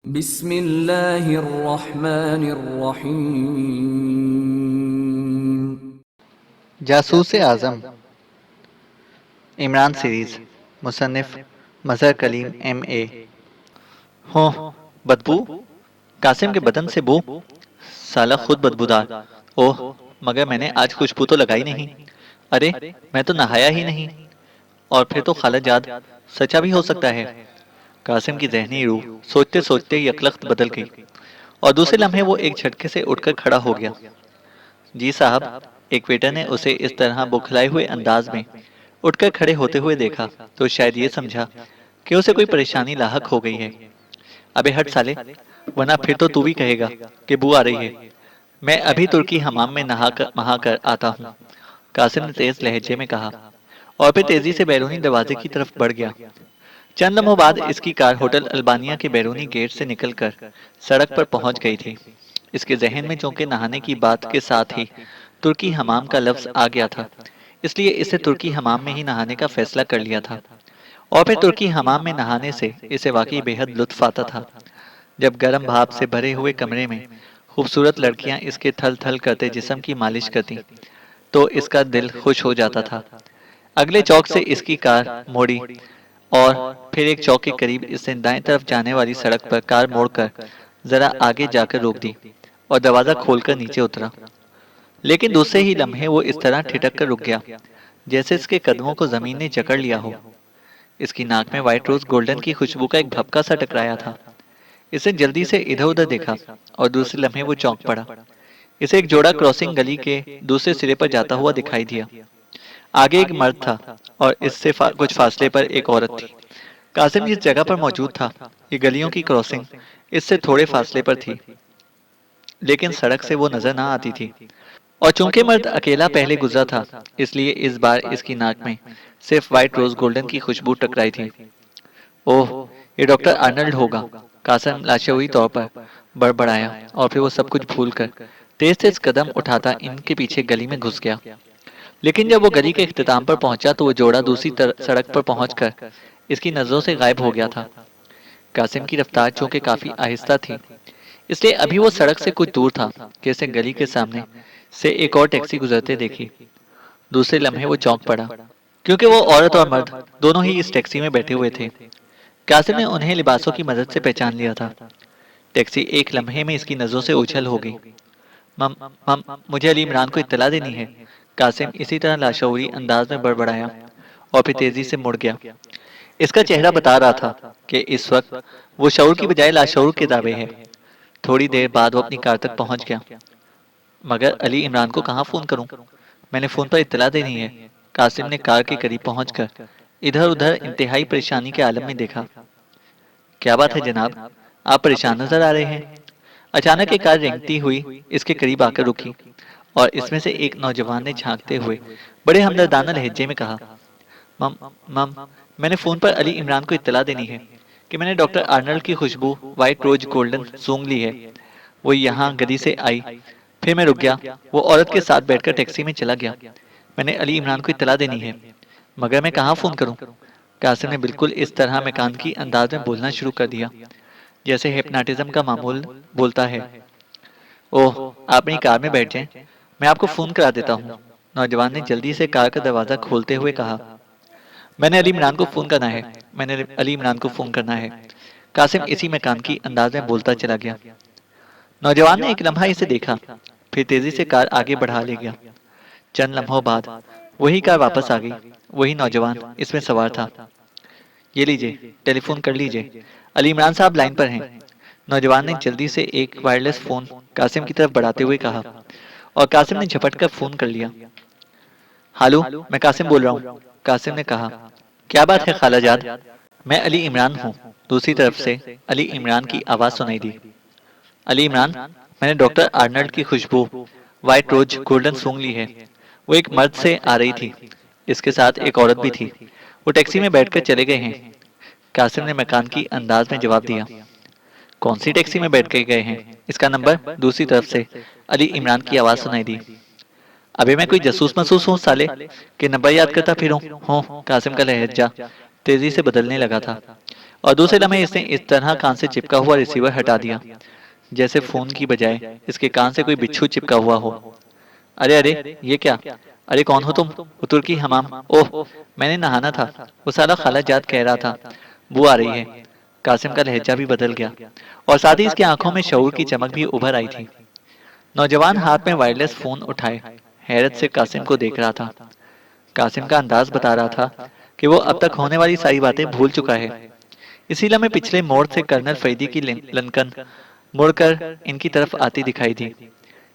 बिस्मिल्लाहिर्रहमानिर्रहीम। जासूस आज़म Imran series मुसन्निफ Mazhar Kaleem MA। हो बदबू, कासिम के बदन से बू, साला खुद बदबूदार। ओह, मगर मैंने आज खुशबू तो लगाई नहीं। अरे, मैं तो नहाया ही नहीं। और फिर तो खालाजाद सचा भी हो सकता है। कासिम की जहनी रूह सोचते सोचते यकलख्त बदल गई और दूसरे लम्हे वो एक झटके से उठकर खड़ा हो गया। जी साहब, एक वेटर ने उसे इस तरह बौखलाए हुए अंदाज में उठकर खड़े होते हुए देखा तो शायद ये समझा कि उसे कोई परेशानी लाहक हो गई है। अबे हट साले, वरना फिर तो तू भी कहेगा कि बू आ रही है। मैं अभी तुर्की हमाम में नहा कर आता हूँ, कासिम ने तेज लहजे में कहा और फिर तेजी से बैरूनी दरवाजे की तरफ बढ़ गया। चंद लम्हों बाद इसकी कार होटल अल्बानिया के बैरूनी गेट से निकलकर सड़क पर पहुंच गई थी। इसके जहन में चूंकि नहाने की बात के साथ ही तुर्की हमाम का लफ्ज आ गया था, इसलिए इसे तुर्की हमाम में ही नहाने का फैसला कर लिया था। और फिर तुर्की हमाम में नहाने से इसे वाकई बेहद लुत्फ आता था। जब गर्म भाप से भरे हुए कमरे में खूबसूरत लड़कियां इसके थल थल करते जिस्म की मालिश करती तो इसका दिल खुश हो जाता था। अगले चौक से इसकी कार मोड़ी और फिर एक चौक के करीब इसने दाएं तरफ जाने वाली सड़क पर कार मोड़कर जरा आगे जाकर रोक दी और दरवाजा खोलकर नीचे उतरा। लेकिन दूसरे ही लम्हे वो इस तरह ठिठक कर रुक गया जैसे इसके कदमों को जमीन ने जकड़ लिया हो। इसकी नाक में व्हाइट रोज गोल्डन की खुशबू का एक भपका सा टकराया था। इसे जल्दी से इधर उधर देखा और दूसरे लम्हे वो चौंक पड़ा। इसे एक जोड़ा क्रॉसिंग गली के दूसरे सिरे पर जाता हुआ दिखाई दिया। आगे एक मर्द था और इससे कुछ फासले पर एक औरत थी। कासिम जिस जगह पर मौजूद था, ये गलियों की क्रॉसिंग इससे थोड़े फासले पर थी, लेकिन सड़क से वो नजर ना आती थी। और चूंकि मर्द अकेला पहले गुजरा था, इसलिए इस बार इसकी नाक में सिर्फ व्हाइट रोज गोल्डन की खुशबू टकराई थी। ओह, ये डॉक्टर आर्नल्ड होगा, कासिम लाशौरी तौर पर बड़बड़ाया और फिर वो सब कुछ भूलकर तेज तेज कदम उठाता इनके पीछे गली में घुस गया। लेकिन जब वो गली के इख्तिताम पर पहुंचा तो वो जोड़ा दूसरी सड़क पर पहुंचकर इसकी नजरों से गायब हो गया था। कासिम की रफ्तार चूंकि काफी आहिस्ता थी, इसलिए अभी वो सड़क से कुछ दूर था कि इसे गली के सामने से एक और टैक्सी गुजरते देखी। दूसरे लम्हे वो चौंक पड़ा, क्योंकि वो औरत और मर्द दोनों ही इस टैक्सी में बैठे हुए थे। कासिम ने उन्हें लिबासों की मदद से पहचान लिया था। टैक्सी एक लम्हे में इसकी नजरों से उछल हो गई। मम मम मुझे अली इमरान को इत्तला देनी है, कासिम इसी तरह लाशौरी अंदाज में बड़बड़ाया और फिर तेजी से मुड़ गया। इसका चेहरा बता रहा था कि इस वक्त वो शऊर की बजाय लाशऊर के दावे है। थोड़ी देर बाद वो अपनी कार तक पहुंच गया। मगर अली इमरान को कहाँ फोन करूं? मैंने फोन पर इत्तला देनी है। कासिम ने कार के करीब पहुंचकर इधर उधर इंतहाई परेशानी के आलम में देखा। क्या बात है जनाब, आप परेशान नजर आ रहे हैं। अचानक एक कार रेंगती हुई इसके करीब आकर रुकी और इसमें से एक नौजवान ने झांकते हुए बड़े हमदर्दाना लहजे में कहा, मम मम मैंने फोन पर अली इमरान को इत्तला देनी है कि मैंने डॉक्टर आर्नल्ड की खुशबू व्हाइट रोज गोल्डन सूंघ ली है। वो यहाँ गली से आई, फिर मैं रुक गया। वो औरत के साथ बैठकर टैक्सी में चला गया। मैंने अली इमरान को इत्तला देनी है, मगर मैं कहाँ फोन करूँ? कासिम ने बिल्कुल इस तरह मेकानकी अंदाज में बोलना शुरू कर दिया जैसे हिप्नोटिज्म का मामूल बोलता है। ओह, आप अपनी कार में बैठ जाएं, मैं आपको फोन करा देता हूँ। नौजवान ने जल्दी से कार का दरवाजा खोलते हुए कहा, मैंने अली इमरान को फोन करना है, मैंने अली इमरान को फोन करना है। कासिम इसी मेकानकी अंदाज में बोलता चला गया। नौजवान ने एक लम्हा इसे देखा, फिर तेजी से कार आगे बढ़ा ले गया। चंद लम्हों बाद वही कार वापस आ गई। वही नौजवान इसमें सवार था। ये लीजिए, टेलीफोन कर लीजिए, अली इमरान साहब लाइन पर हैं। नौजवान ने जल्दी से एक वायरलेस फोन कासिम की तरफ बढ़ाते हुए कहा और कासिम ने झपट कर फोन कर लिया। हालू, मैं कासिम बोल रहा हूँ, कासिम ने कहा। क्या बात है खालाजाद? मैं अली इमरान हूँ। दूसरी तरफ से अली इमरान की आवाज सुनाई दी। अली इमरान, मैंने डॉक्टर आर्नल्ड की खुशबू व्हाइट रोज गोल्डन सूंघ ली है। वो एक मर्द से आ रही थी, इसके साथ एक औरत भी थी। वो टैक्सी में बैठकर चले गए हैं, कासिम ने मकान की अंदाज में जवाब दिया। कौन सी टैक्सी में बैठ के गए हैं? इसका नंबर? दूसरी तरफ से अली इमरान की आवाज सुनाई दी। अबे मैं कोई जासूस महसूस हूँ साले कि नंबर याद करता फिरूं? हो, कासिम का लहजा तेजी से बदलने लगा था और दूसरे लम्हे इसने इस तरह कान से चिपका हुआ रिसीवर हटा दिया जैसे फोन की बजाय इसके कान से कोई बिच्छू चिपका हुआ हो। अरे अरे ये क्या? अरे कौन हो तुम? वो तुर्की हमाम। ओह, मैंने नहाना था। वो साला खाला जात कह रहा था बू आ रही है। कासिम का लहजा भी बदल गया और साथ ही इसकी आंखों में शऊर की चमक भी उभर आई थी। नौजवान हाथ में वायरलेस फोन उठाए हैरत से कासिम को देख रहा था। कासिम का अंदाज बता रहा था कि वो अब तक होने वाली सारी बातें भूल चुका है। इसी लम्हे पिछले मोड़ से कर्नल फैदी की लंकन मुड़कर इनकी तरफ आती दिखाई दी।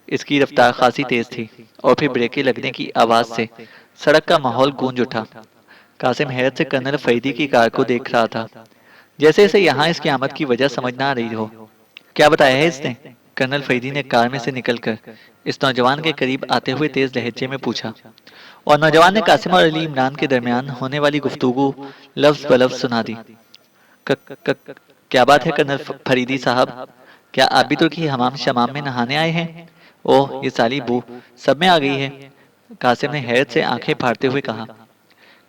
इसकी रफ्तार खासी तेज थी और फिर ब्रेकें लगने की आवाज से सड़क का माहौल गूंज उठा। कासिम हैरत से कर्नल फैदी की कार को देख रहा था, जैसे इसे यहाँ इसकी आमद की वजह समझ ना आ रही हो। क्या बताया है इसने? कर्नल फैदी ने कार में से निकलकर इस नौजवान के करीब आते हुए तेज लहजे में पूछा, और नौजवान ने कासिम और अली इमरान के दरमियान होने वाली गुफ्तगू लफ्ज ब लफ्ज सुना दी। क, क, क्या बात है कर्नल फरीदी साहब? क्या आप भी तुर्की हमाम शमाम में नहाने आए हैं? ओह, ये साली बू सब में आ गई है। कासिम ने हैरत से आंखें फाड़ते हुए कहा।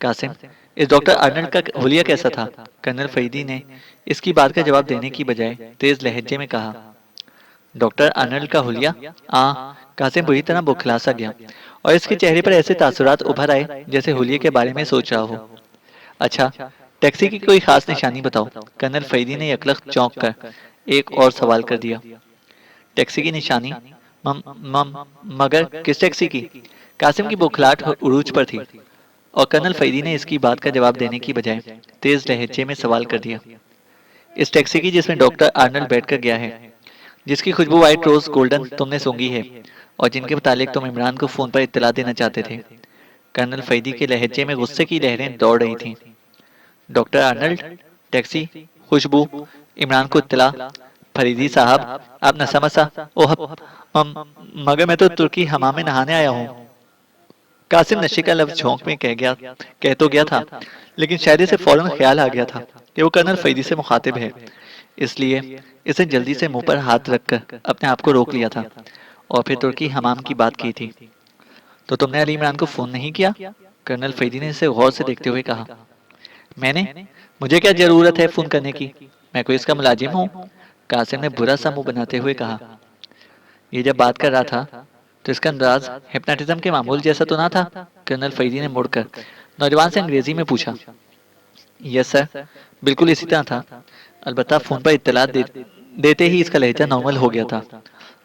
कासिम, इस डॉक्टर अर्नल्ड का हुलिया कैसा था? कर्नल फरीदी ने इसकी बात का जवाब देने की बजाय तेज लहजे में कहा। डॉक्टर अर्नल्ड का हुलिया? आ कासिम बुरी तरह बौखला सा गया और इसके चेहरे पर ऐसे तासुरात उभर आए जैसे हुलिये के बारे में सोच रहा हो। अच्छा, टैक्सी की कोई खास निशानी बताओ। कर्नल फरीदी ने यकलख चौंक कर एक और सवाल कर दिया। टैक्सी की निशानी? मगर किस टैक्सी की? कासिम की बौखलाहट उरूज पर थी और कर्नल फरीदी ने इसकी बात का जवाब देने की बजाय तेज लहजे में सवाल कर दिया। इस टैक्सी की जिसमें डॉक्टर आर्नल्ड बैठकर गया है, जिसकी खुशबू व्हाइट रोज गोल्डन तुमने सूंघी है और जिनके मुतालिक तुम इमरान को फोन पर इत्तला देना चाहते थे। कर्नल फरीदी के लहजे में गुस्से की लहरें दौड़ रही थीं। डॉक्टर आर्नल्ड, टैक्सी, खुशबू, इमरान को इत्तला। फरीदी साहब, आप नसामसा। ओह, मगर मैं तो तुर्की हमाम में नहाने आया हूँ। कासिम नशे का लफ्ज झोंक में कह तो गया था, लेकिन शायद इसे फौरन ख्याल आ गया था कि वो कर्नल फरीदी से मुखातिब है। इसलिए इसे जल्दी से मुंह पर हाथ रखकर अपने आप को रोक लिया था और फिर तुर्की हमाम की बात की थी। तो तुमने अली इमरान को फोन नहीं किया? कर्नल फरीदी ने इसे गौर से देखते हुए कहा। मैंने? मुझे क्या जरूरत है फोन करने की? मैं कोई इसका मुलाजिम हूँ? कासिम ने बुरा सा मुंह बनाते हुए कहा। ये जब बात कर रहा था तो इसका अंदाज हिप्नोटिज्म के मामूल जैसा तो ना था? कर्नल फरीदी ने मुड़कर नौजवान से अंग्रेजी में पूछा। यस सर, बिल्कुल इसी तरह था। अलबत्ता फोन पर इत्तला देते ही इसका लहजा नॉर्मल हो गया था।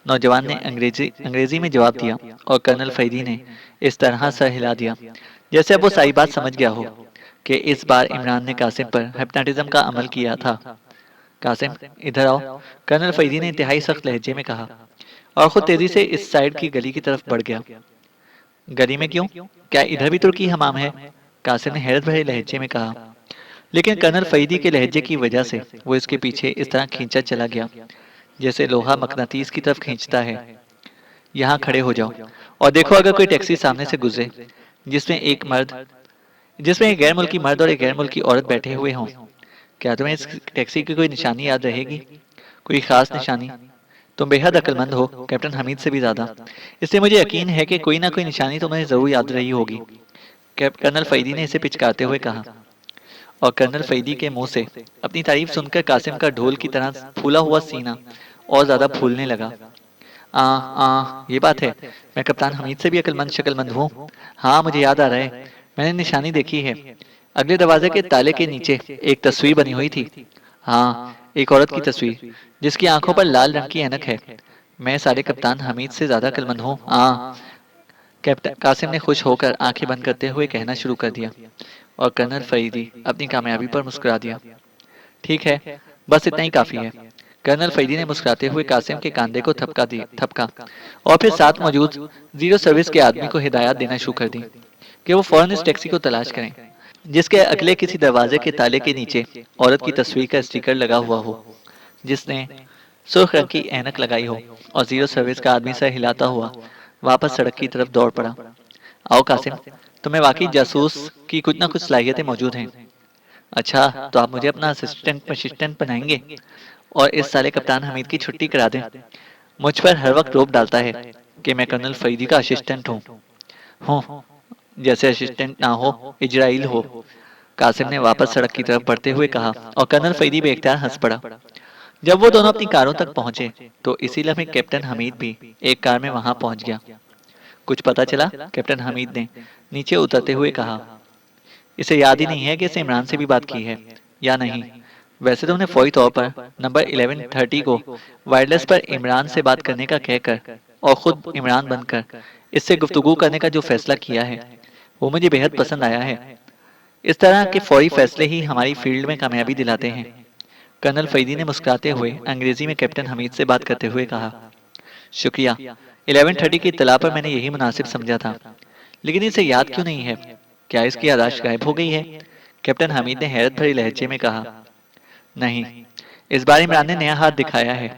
नौजवान ने अंग्रेजी में जवाब दिया और कर्नल फरीदी ने इस तरह सर हिला दिया जैसे अब वो सारी बात समझ गया हो कि इस बार इमरान ने कासिम पर हिप्नोटिज्म का अमल किया था। कासिम, इधर आओ, कर्नल फरीदी ने इंतहाई सख्त लहजे में कहा और खुद तेजी से इस साइड की गली की तरफ बढ़ गया। गली में क्यों? क्या इधर भी तुर्की हमाम है? कासिम ने हैरत भरे लहजे में कहा, लेकिन कर्नल फरीदी के लहजे की वजह से वो इसके पीछे इस तरह खींचा चला गया जैसे लोहा मकनातीस की तरफ खींचता है। यहाँ खड़े हो जाओ और देखो अगर कोई टैक्सी सामने से गुजरे जिसमें एक गैर मुल्की मर्द और एक गैर मुल्की औरत बैठे हुए हों, क्या तुम्हें इस टैक्सी की कोई निशानी याद रहेगी? कोई खास निशानी? तुम बेहद अक्लमंद हो, कैप्टन हमीद से भी ज्यादा, इसलिए मुझे यकीन है कि कोई ना कोई निशानी तुम्हें जरूर याद रही होगी। कर्नल फरीदी ने इसे पिचकाते हुए कहा और कर्नल फरीदी के मुंह से अपनी तारीफ सुनकर कासिम का ढोल की तरह फूला हुआ सीना और ज्यादा फूलने लगा। ये बात है, मैं कप्तान हमीद से भी अक्लमंद शकलमंद हूँ। हाँ, मुझे याद आ रहा है, मैंने निशानी देखी है। अगले दरवाजे के ताले के नीचे एक तस्वीर बनी हुई थी। हाँ, एक औरत की तस्वीर जिसकी आंखों पर लाल रंग की ऐनक है। मैं सारे कप्तान हमीद से ज्यादा अक्लमंद हूँ। कैप्टन कासिम ने खुश होकर आंखें बंद करते हुए कहना शुरू कर दिया और कर्नल फरीदी अपनी कामयाबी पर मुस्कुरा दिया। ठीक है, बस इतना ही काफी है। कर्नल फरीदी ने मुस्कुराते हुए कासिम के कांधे को थपका और फिर साथ मौजूद जीरो सर्विस के आदमी को हिदायत देना शुरू कर दी कि वो फौरन इस टैक्सी को तलाश करें जिसके अगले किसी दरवाजे के ताले के नीचे औरत की तस्वीर का स्टिकर लगा हुआ हो, जिसने सुर्ख रंग की ऐनक लगाई हो और जीरो सर्विस का आदमी सर हिलाता हुआ वापस सड़क की तरफ दौड़ पड़ा। आओ कासिम, तुम्हें वाकई जासूस की कुछ ना कुछ सलाहियतें मौजूद हैं। अच्छा, तो आप मुझे अपना असिस्टेंट बनाएंगे और इस साले कप्तान हमीद की छुट्टी करा दें। मुझ पर हर वक्त रोप डालता है कि मैं कर्नल फरीदी का असिस्टेंट हूँ। जैसे असिस्टेंट ना हो इजराइल हो। कासिम ने वापस सड़क की तरफ बढ़ते हुए कहा और कर्नल फरीदी बेख्तियार हंस पड़ा। जब वो दोनों अपनी कारों तक पहुंचे तो इसी लम्हे कैप्टन हमीद भी एक कार में वहां पहुंच गया। कुछ पता चला? कैप्टन हमीद ने नीचे उतरते हुए कहा। इसे याद ही नहीं है कि इसने इमरान से भी बात की है या नहीं। वैसे तो उन्हें फौरी तौर पर नंबर 1130 को वायरलेस पर इमरान से बात करने का कहकर और खुद इमरान बनकर इससे गुफ्तगू करने का जो फैसला किया है वो मुझे बेहद पसंद आया है। इस तरह के फौरी फैसले ही हमारी फील्ड में कामयाबी दिलाते हैं। कर्नल फरीदी ने मुस्कुराते हुए अंग्रेजी में कैप्टन हमीद से बात करते हुए कहा। शुक्रिया। 1130 की इत्तला पर मैंने यही मुनासिब समझा था, लेकिन इसे याद क्यों नहीं है? क्या इसकी याददाश्त गायब हो गई है? कैप्टन हमीद ने हैरत भरी लहजे में कहा। नहीं, इस बार इमरान ने नया हाथ दिखाया है।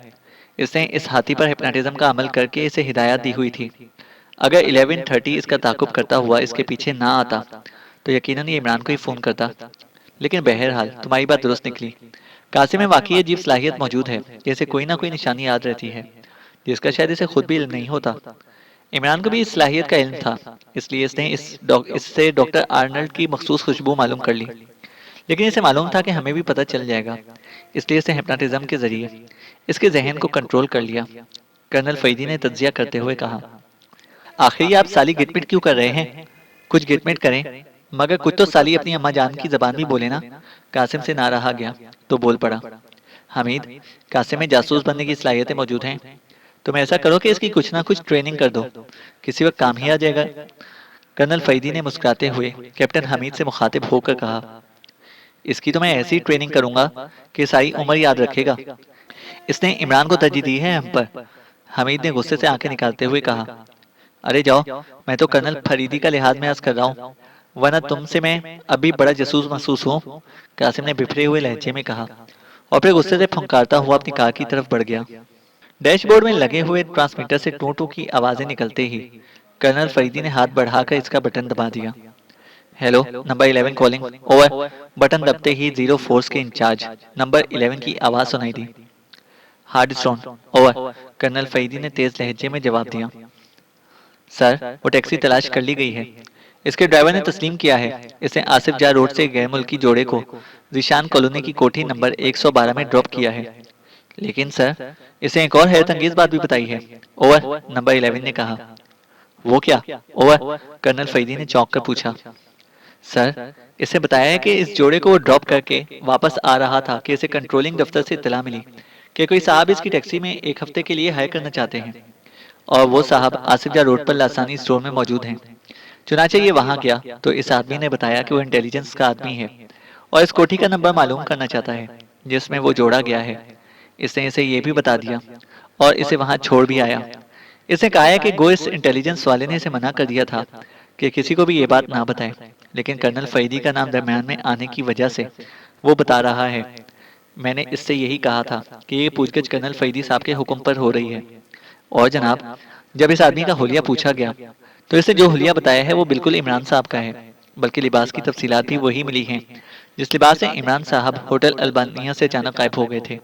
इसने इस हाथी पर हिप्नोटिज्म का अमल करके इसे हिदायत दी हुई थी। अगर 1130 इसका ताकुब करता हुआ इसके पीछे ना आता तो यकीनन ये इमरान को ही फोन करता। लेकिन बहरहाल तुम्हारी बात दुरुस्त निकली। कासिम में वाकई अजीब सलाहियत मौजूद है, जैसे कोई ना कोई निशानी याद रहती है जिसका शायद इसे खुद भी इल्म नहीं होता। इमरान को भी इस सलाहियत का इल्म था, इसलिए इसने इससे डॉक्टर आर्नल्ड की मखसूस खुशबू मालूम कर ली। लेकिन इसे मालूम था कि हमें भी पता चल जाएगा, इसलिए इसने हिप्नोटिज्म के जरिए इसके जहन को कंट्रोल कर लिया। कर्नल फरीदी ने तज्जिया करते हुए कहा। आखिर ये आप साली गिटमिट क्यों कर रहे हैं? कुछ गिटमिट करें, मगर कुछ तो साली अपनी अम्मा जान की जबान भी बोले ना। कासिम से ना रहा गया तो बोल पड़ा। हमीद, कासिम में जासूस बनने की सलाहियतें मौजूद हैं। तुम ऐसा करो कि इसकी कुछ ना कुछ ट्रेनिंग कर दो, किसी वक्त काम ही आ जाएगा। कर्नल फरीदी ने मुस्कुराते हुए कैप्टन हमीद से मुखातिब होकर कहा। इसकी तो मैं ऐसी ट्रेनिंग करूंगा कि सारी उम्र याद रखेगा। इसने इमरान को तरजीह दी है हम पर। हमीद ने गुस्से से आंखें निकालते हुए कहा। अरे जाओ, मैं तो कर्नल फरीदी का लिहाज में अर्ज कर रहा हूँ, वरना तुमसे मैं अभी बड़ा जासूस महसूस हूँ। कासिम ने बिफरे हुए लहजे में कहा और फिर गुस्से से फुंकारता हुआ अपनी कार की तरफ बढ़ गया। डैशबोर्ड में लगे हुए ट्रांसमीटर से टू टू की आवाजें निकलते ही कर्नल फरीदी ने हाथ बढ़ाकर इसका बटन दबा दिया। Hello, number 11 calling, over. Button दबते ही जीरो फोर्स के इंचार्ज नंबर 11 की आवाज सुनाई दी। Hard stone, over. Colonel Faridi ने तेज लहजे में जवाब दिया। सर, वो टैक्सी तलाश कर ली गई है। इसके ड्राइवर ने तस्लीम किया है। इसने आसिफ जा रोड से गैर मुल्की जोड़े को जिशान कॉलोनी की कोठी नंबर 112 में ड्रॉप किया है। लेकिन सर, इसे एक और हैरत अंगेज बात भी बताई है। ओवर, नंबर 11 ने कहा। वो क्या? ओवर, कर्नल फरीदी ने चौंक कर पूछा। सर, इसे बताया है कि इस जोड़े को वो ड्रॉप करके वापस आ रहा था कि इसे कंट्रोलिंग दफ्तर से इत्तला मिली कि कोई साहब इसकी टैक्सी में एक हफ्ते के लिए हायर करना चाहते हैं और वो साहब आसिफजा रोड पर लासानी स्टोर में मौजूद हैं। चुनाचे ये वहां गया तो इस आदमी ने बताया कि वो इंटेलिजेंस का आदमी है और इस कोठी का नंबर मालूम करना चाहता है जिसमें वो जोड़ा गया है। इसने इसे ये भी बता दिया और इसे वहां छोड़ भी आया। इसने कहा है कि गो इस इंटेलिजेंस वाले ने इसे मना कर दिया था कि किसी को भी ये बात ना बताए, लेकिन कर्नल फरीदी का नाम दरमियान में आने की वजह से वो बता रहा है। मैंने इससे यही कहा था कि ये पूछगछ कर्नल फरीदी साहब के हुक्म पर हो रही है। और जनाब, जब इस आदमी का हुलिया पूछा गया तो इसने जो हुलिया बताया है वो बिल्कुल इमरान साहब का है, बल्कि लिबास की तफसीलात भी वही मिली हैं जिस लिबास से इमरान साहब होटल अल्बानिया से अचानक गायब हो गए थे।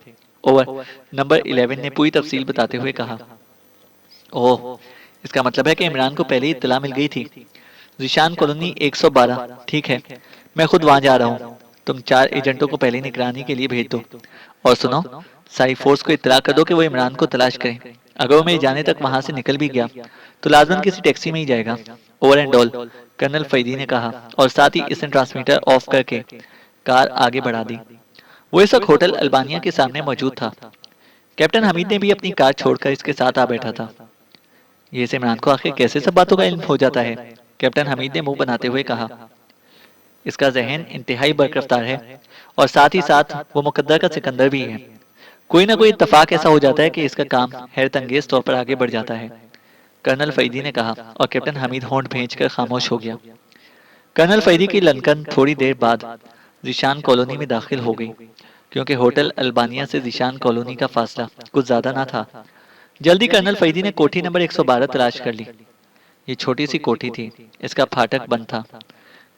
ओवर, नंबर 11 ने पूरी तफसील बताते हुए कहा। ओह, इसका मतलब है कि इमरान को पहले ही इत्तला मिल गई थी। जिशान कॉलोनी 112, ठीक है, मैं खुद वहां जा रहा हूँ। तुम 4 एजेंटों को पहले निगरानी के लिए भेज दो और सुनो, सारी फोर्स को इत्तला कर दो कि वो इमरान को तलाश करें। अगर वो मेरे जाने तक वहां से निकल भी गया तो लाजमन किसी टैक्सी में ही जाएगा। Over and all, colonel Faridi ने कहा और साथ ही इसने ट्रांसमीटर ऑफ करके कार आगे बढ़ा दी। वो इस वक्त होटल अल्बानिया के सामने मौजूद था। कैप्टन हमीद ने भी अपनी कार छोड़कर इसके साथ आ बैठा था। ये इस इमरान को आखिर कैसे सब बातों का इल्म हो जाता है? कैप्टन हमीद ने मुंह बनाते हुए कहा। इसका जहन इंतहाई बरकरफ्तार है और साथ ही साथ वो मुकद्दर का सिकंदर भी है। कोई ना कोई इत्तेफाक ऐसा हो जाता है कि इसका काम हैरत अंगेज तौर पर आगे बढ़ जाता है। कर्नल फरीदी ने कहा और कैप्टन हमीद होंठ भेंचकर खामोश हो गया। कर्नल फरीदी की लंकन थोड़ी देर बाद जिशान कॉलोनी में दाखिल हो गई, क्योंकि होटल अल्बानिया से जिशान कॉलोनी का फासला कुछ ज्यादा ना था। जल्दी कर्नल फरीदी ने कोठी नंबर 112 तलाश कर ली। ये छोटी सी कोठी थी, इसका फाटक बंद था।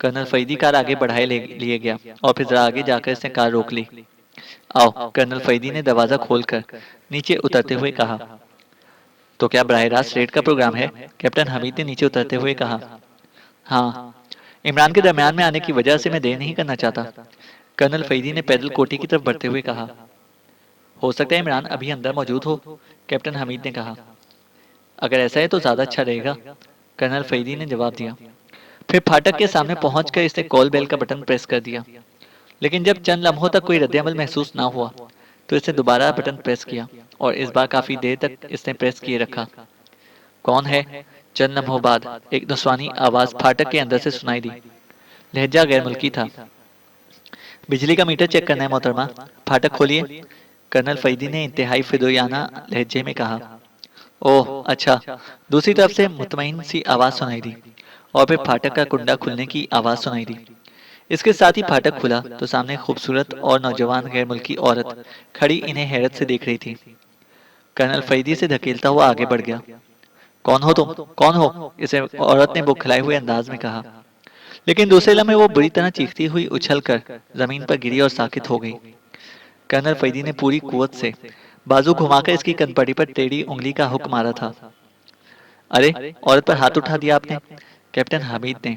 कर्नल फरीदी कार आगे बढ़ाए लिए गया और फिर जरा आगे जाकर इसने कार रोक ली। आओ, कर्नल फरीदी ने दरवाजा खोलकर नीचे उतरते हुए कहा। तो क्या बराह रास्त रेड का प्रोग्राम है? कैप्टन हमीद ने नीचे उतरते हुए कहा। हाँ, इमरान के दरमियान में आने की वजह से मैं देर नहीं करना चाहता। कर्नल फरीदी ने पैदल कोठी की तरफ बढ़ते हुए कहा। हो सकता है इमरान अभी अंदर मौजूद हो, कैप्टन हमीद ने कहा। अगर ऐसा है तो ज्यादा अच्छा रहेगा, कर्नल फरीदी ने जवाब दिया। फिर फाटक के सामने पहुंचकर इसने कॉल बेल का बटन प्रेस कर दिया। लेकिन जब चंद लम्हों तक कोई रद्दअमल महसूस ना हुआ तो इसने दोबारा बटन प्रेस किया और इस बार काफी देर तक इसने प्रेस किए रखा। कौन है? चंद लम्हों बाद एक नस्वानी आवाज फाटक के अंदर से सुनाई दी। लहजा गैर मुल्की था। बिजली का मीटर चेक करना है मोहतरमा, फाटक खोलिए, कर्नल फरीदी ने इंतहाई फिदोयाना लहजे में कहा। ओह अच्छा। दूसरी तरफ से मुतमईन सी आवाज सुनाई दी और फिर फाटक का कुंडा खुलने की आवाज सुनाई दी। इसके साथ ही फाटक खुला तो सामने खूबसूरत और नौजवान गैर मुल्की औरत खड़ी इन्हें हैरत से देख रही थी। कर्नल फरीदी से धकेलता हुआ आगे बढ़ गया। कौन हो तुम? कौन हो? इसे औरत ने बौखलाए हुए अंदाज में कहा। लेकिन दूसरे लम्हे वो बुरी तरह चीखती हुई उछलकर जमीन पर गिरी और साकित हो गई। कर्नल फरीदी ने पूरी कुवत से बाजू घुमाकर इसकी कनपटी पर टेढ़ी उंगली का हुक्म मारा था। अरे, औरत पर हाथ उठा दिया आपने, कैप्टन हामिद ने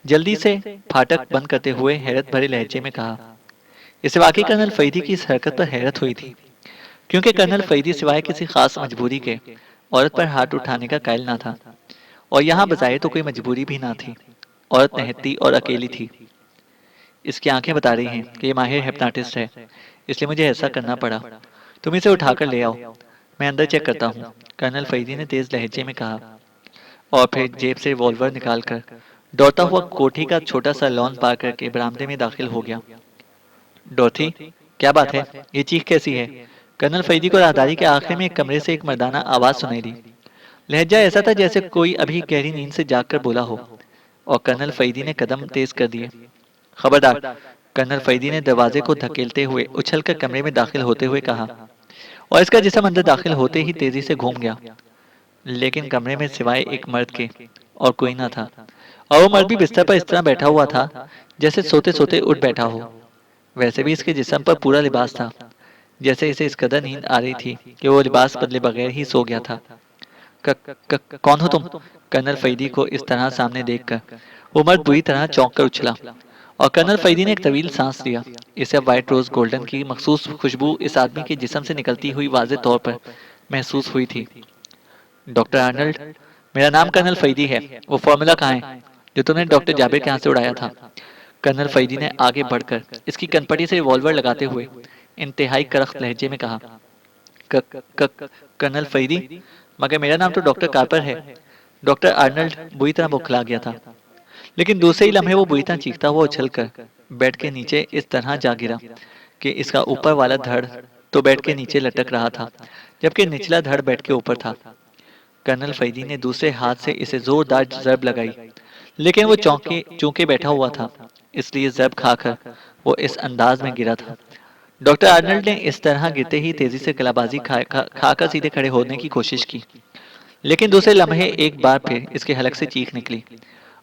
जल्दी से फाटक बंद करते हुए हैरत भरे लहजे में कहा। इसे वाकई कर्नल फरीदी की इस हरकत पर हैरत हुई थी, क्योंकि कर्नल फरीदी सिवाय किसी खास मजबूरी के औरत पर हाथ उठाने का कायल ना था। और यहाँ बजाय तो कोई मजबूरी भी ना थी। औरत निहत्ती और अकेली थी। इसकी आंखें बता रही हैं कि ये माहिर हिप्नोटिस्ट है, इसलिए मुझे ऐसा करना पड़ा। तुम इसे उठाकर ले आओ, मैं अंदर चेक करता हूँ, कर्नल फरीदी ने तेज लहजे में कहा और फिर जेब से रिवॉल्वर निकालकर दौड़ता हुआ कोठी का छोटा सा लॉन पार करके बरामदे में दाखिल हो गया। डॉर्थी, क्या बात है? ये चीख कैसी है? कर्नल फरीदी को राहदारी के आखिर में एक कमरे से एक मर्दाना आवाज सुनाई दी। लहजा ऐसा था जैसे कोई अभी गहरी नींद से जागकर बोला हो और कर्नल फरीदी ने कदम तेज कर दिए। खबरदार, कर्नल फरीदी ने दरवाजे को धकेलते हुए उछलकर कमरे में दाखिल होते हुए कहा और इसका जिस्म अंदर दाखिल होते ही तेजी से घूम गया। लेकिन कमरे में सिवाय एक मर्द के और कोई ना था और वो मर्द भी बिस्तर पर इस तरह बैठा हुआ था जैसे सोते सोते उठ बैठा हो। वैसे भी इसके जिस्म पर पूरा लिबास था, जैसे इसे इस कदर नींद आ रही थी कि वो लिबास बदले बगैर ही सो गया था। कौन हो तुम? कर्नल फरीदी को इस तरह सामने देखकर वो मर्द बुरी तरह चौंक कर उछला और कर्नल फरीदी ने एक तवील सांस लिया। इसे अब व्हाइट रोज गोल्डन की मखसूस खुशबू इस आदमी के जिस्म से निकलती हुई वाज़ेह तौर पर महसूस हुई थी। डॉक्टर आर्नल्ड, मेरा नाम कर्नल फरीदी है। वो फॉर्मूला कहाँ है जो तुमने डॉक्टर जाबिर के यहाँ से उड़ाया था? कर्नल फरीदी ने आगे बढ़कर इसकी कनपटी से रिवॉल्वर लगाते हुए इंतहाई करख्त लहजे में कहा। कर्नल फरीदी, मगर मेरा नाम तो डॉक्टर कार्पर है। डॉक्टर आर्नल्ड बुरी तरह बौखला गया था, लेकिन दूसरे ही लम्हे वो बुरी तरह चीखता हुआ उछलकर बेड के नीचे इस तरह जा गिरा कि इसका ऊपर वाला धड़ तो बेड के नीचे लटक रहा था, जबकि निचला धड़ बेड के ऊपर था। कर्नल फरीदी ने दूसरे हाथ से इसे जोरदार जर्ब लगाई, लेकिन वो चौंके चूंकि बैठा हुआ था, इसलिए जर्ब खाकर वो इस अंदाज में गिरा था। डॉक्टर आर्नल्ड ने इस तरह गिरते ही तेजी से गलाबाजी खाकर सीधे खड़े होने की कोशिश की, लेकिन दूसरे लम्हे एक बार फिर इसके हलक से चीख निकली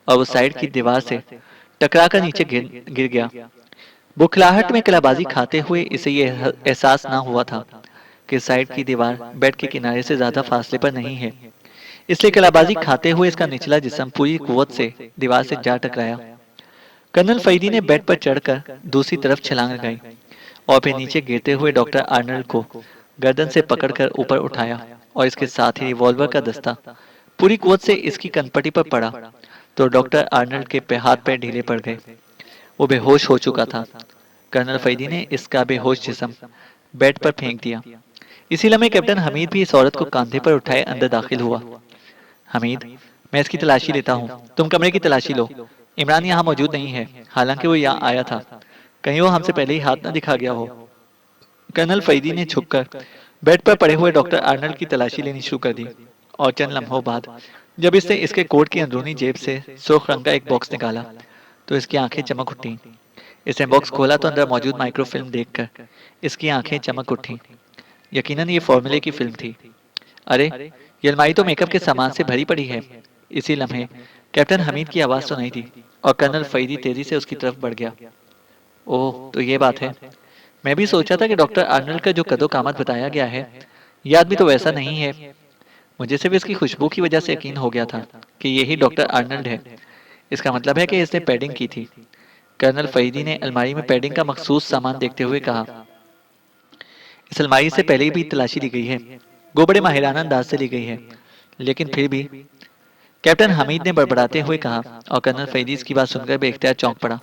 और वो साइड की दीवार से टकराकर नीचे गिर गया। बुखलाहट में कलाबाजी खाते हुए इसे ये एहसास ना हुआ था कि साइड की दीवार बेड के किनारे से ज्यादा फासले पर नहीं है, इसलिए कलाबाजी खाते हुए इसका निचला जिस्म पूरी कुव्वत से दीवार से जा टकराया। कर्नल फरीदी ने बेड पर चढ़कर दूसरी तरफ छलांग लगाई और फिर नीचे गिरते हुए डॉक्टर आर्नल्ड को गर्दन से पकड़कर ऊपर उठाया और इसके साथ ही रिवॉल्वर का दस्ता पूरी कुव्वत से इसकी कनपटी पर पड़ा तो डॉक्टर आर्नल्ड के हाथ पैर ढीले पड़ गए। वो बेहोश हो चुका था। कर्नल फरीदी ने इसका बेहोश जिस्म बेड पर फेंक दिया। इसी लम्हे कैप्टन हमीद भी इस औरत को कांधे पर उठाए अंदर दाखिल हुआ। हमीद, मैं इसकी तलाशी लेता हूँ, तुम कमरे की तलाशी लो। इमरान यहाँ मौजूद नहीं है, हालांकि वो यहाँ आया था। कहीं वो हमसे पहले ही हाथ न दिखा गया हो। कर्नल फरीदी ने झुककर बेड पर पड़े हुए डॉक्टर आर्नल्ड की तलाशी लेनी शुरू कर दी और चंद लम्हों बाद जब इसने इसके कोट की अंदरूनी जेब से सुर्ख रंग का एक बॉक्स निकाला तो इसकी आंखें चमक उठी। इसने बॉक्स खोला तो अंदर मौजूद माइक्रोफिल्म देखकर इसकी आंखें चमक उठी। यकीनन ये फॉर्मूले की फिल्म थी। अरे, ये अलमारी तो मेकअप के सामान से भरी पड़ी है। इसी लम्हे कैप्टन हमीद की आवाज सुनाई दी और कर्नल फरीदी तेजी से उसकी तरफ बढ़ गया। ओह, तो ये बात है। मैं भी सोचा था कि डॉक्टर आर्नल्ड का जो कदो कामत बताया गया है, ये आदमी तो वैसा नहीं है। मुझे सिर्फ इसकी खुशबू की वजह से यकीन हो गया था कि यही डॉक्टर आर्नल्ड है। इसका मतलब है कि इसने पैडिंग की थी। कर्नल फरीदी ने अलमारी में पैडिंग का मखसूस सामान देखते हुए कहा, इस अलमारी से पहले भी तलाशी ली गई है। वो बड़े माहिराना अंदाज से ली गई है, लेकिन फिर भी। कैप्टन हमीद ने बड़बड़ाते हुए कहा, और कर्नल फरीदी इसकी बात सुनकर बेख्तियार चौंक पड़ा।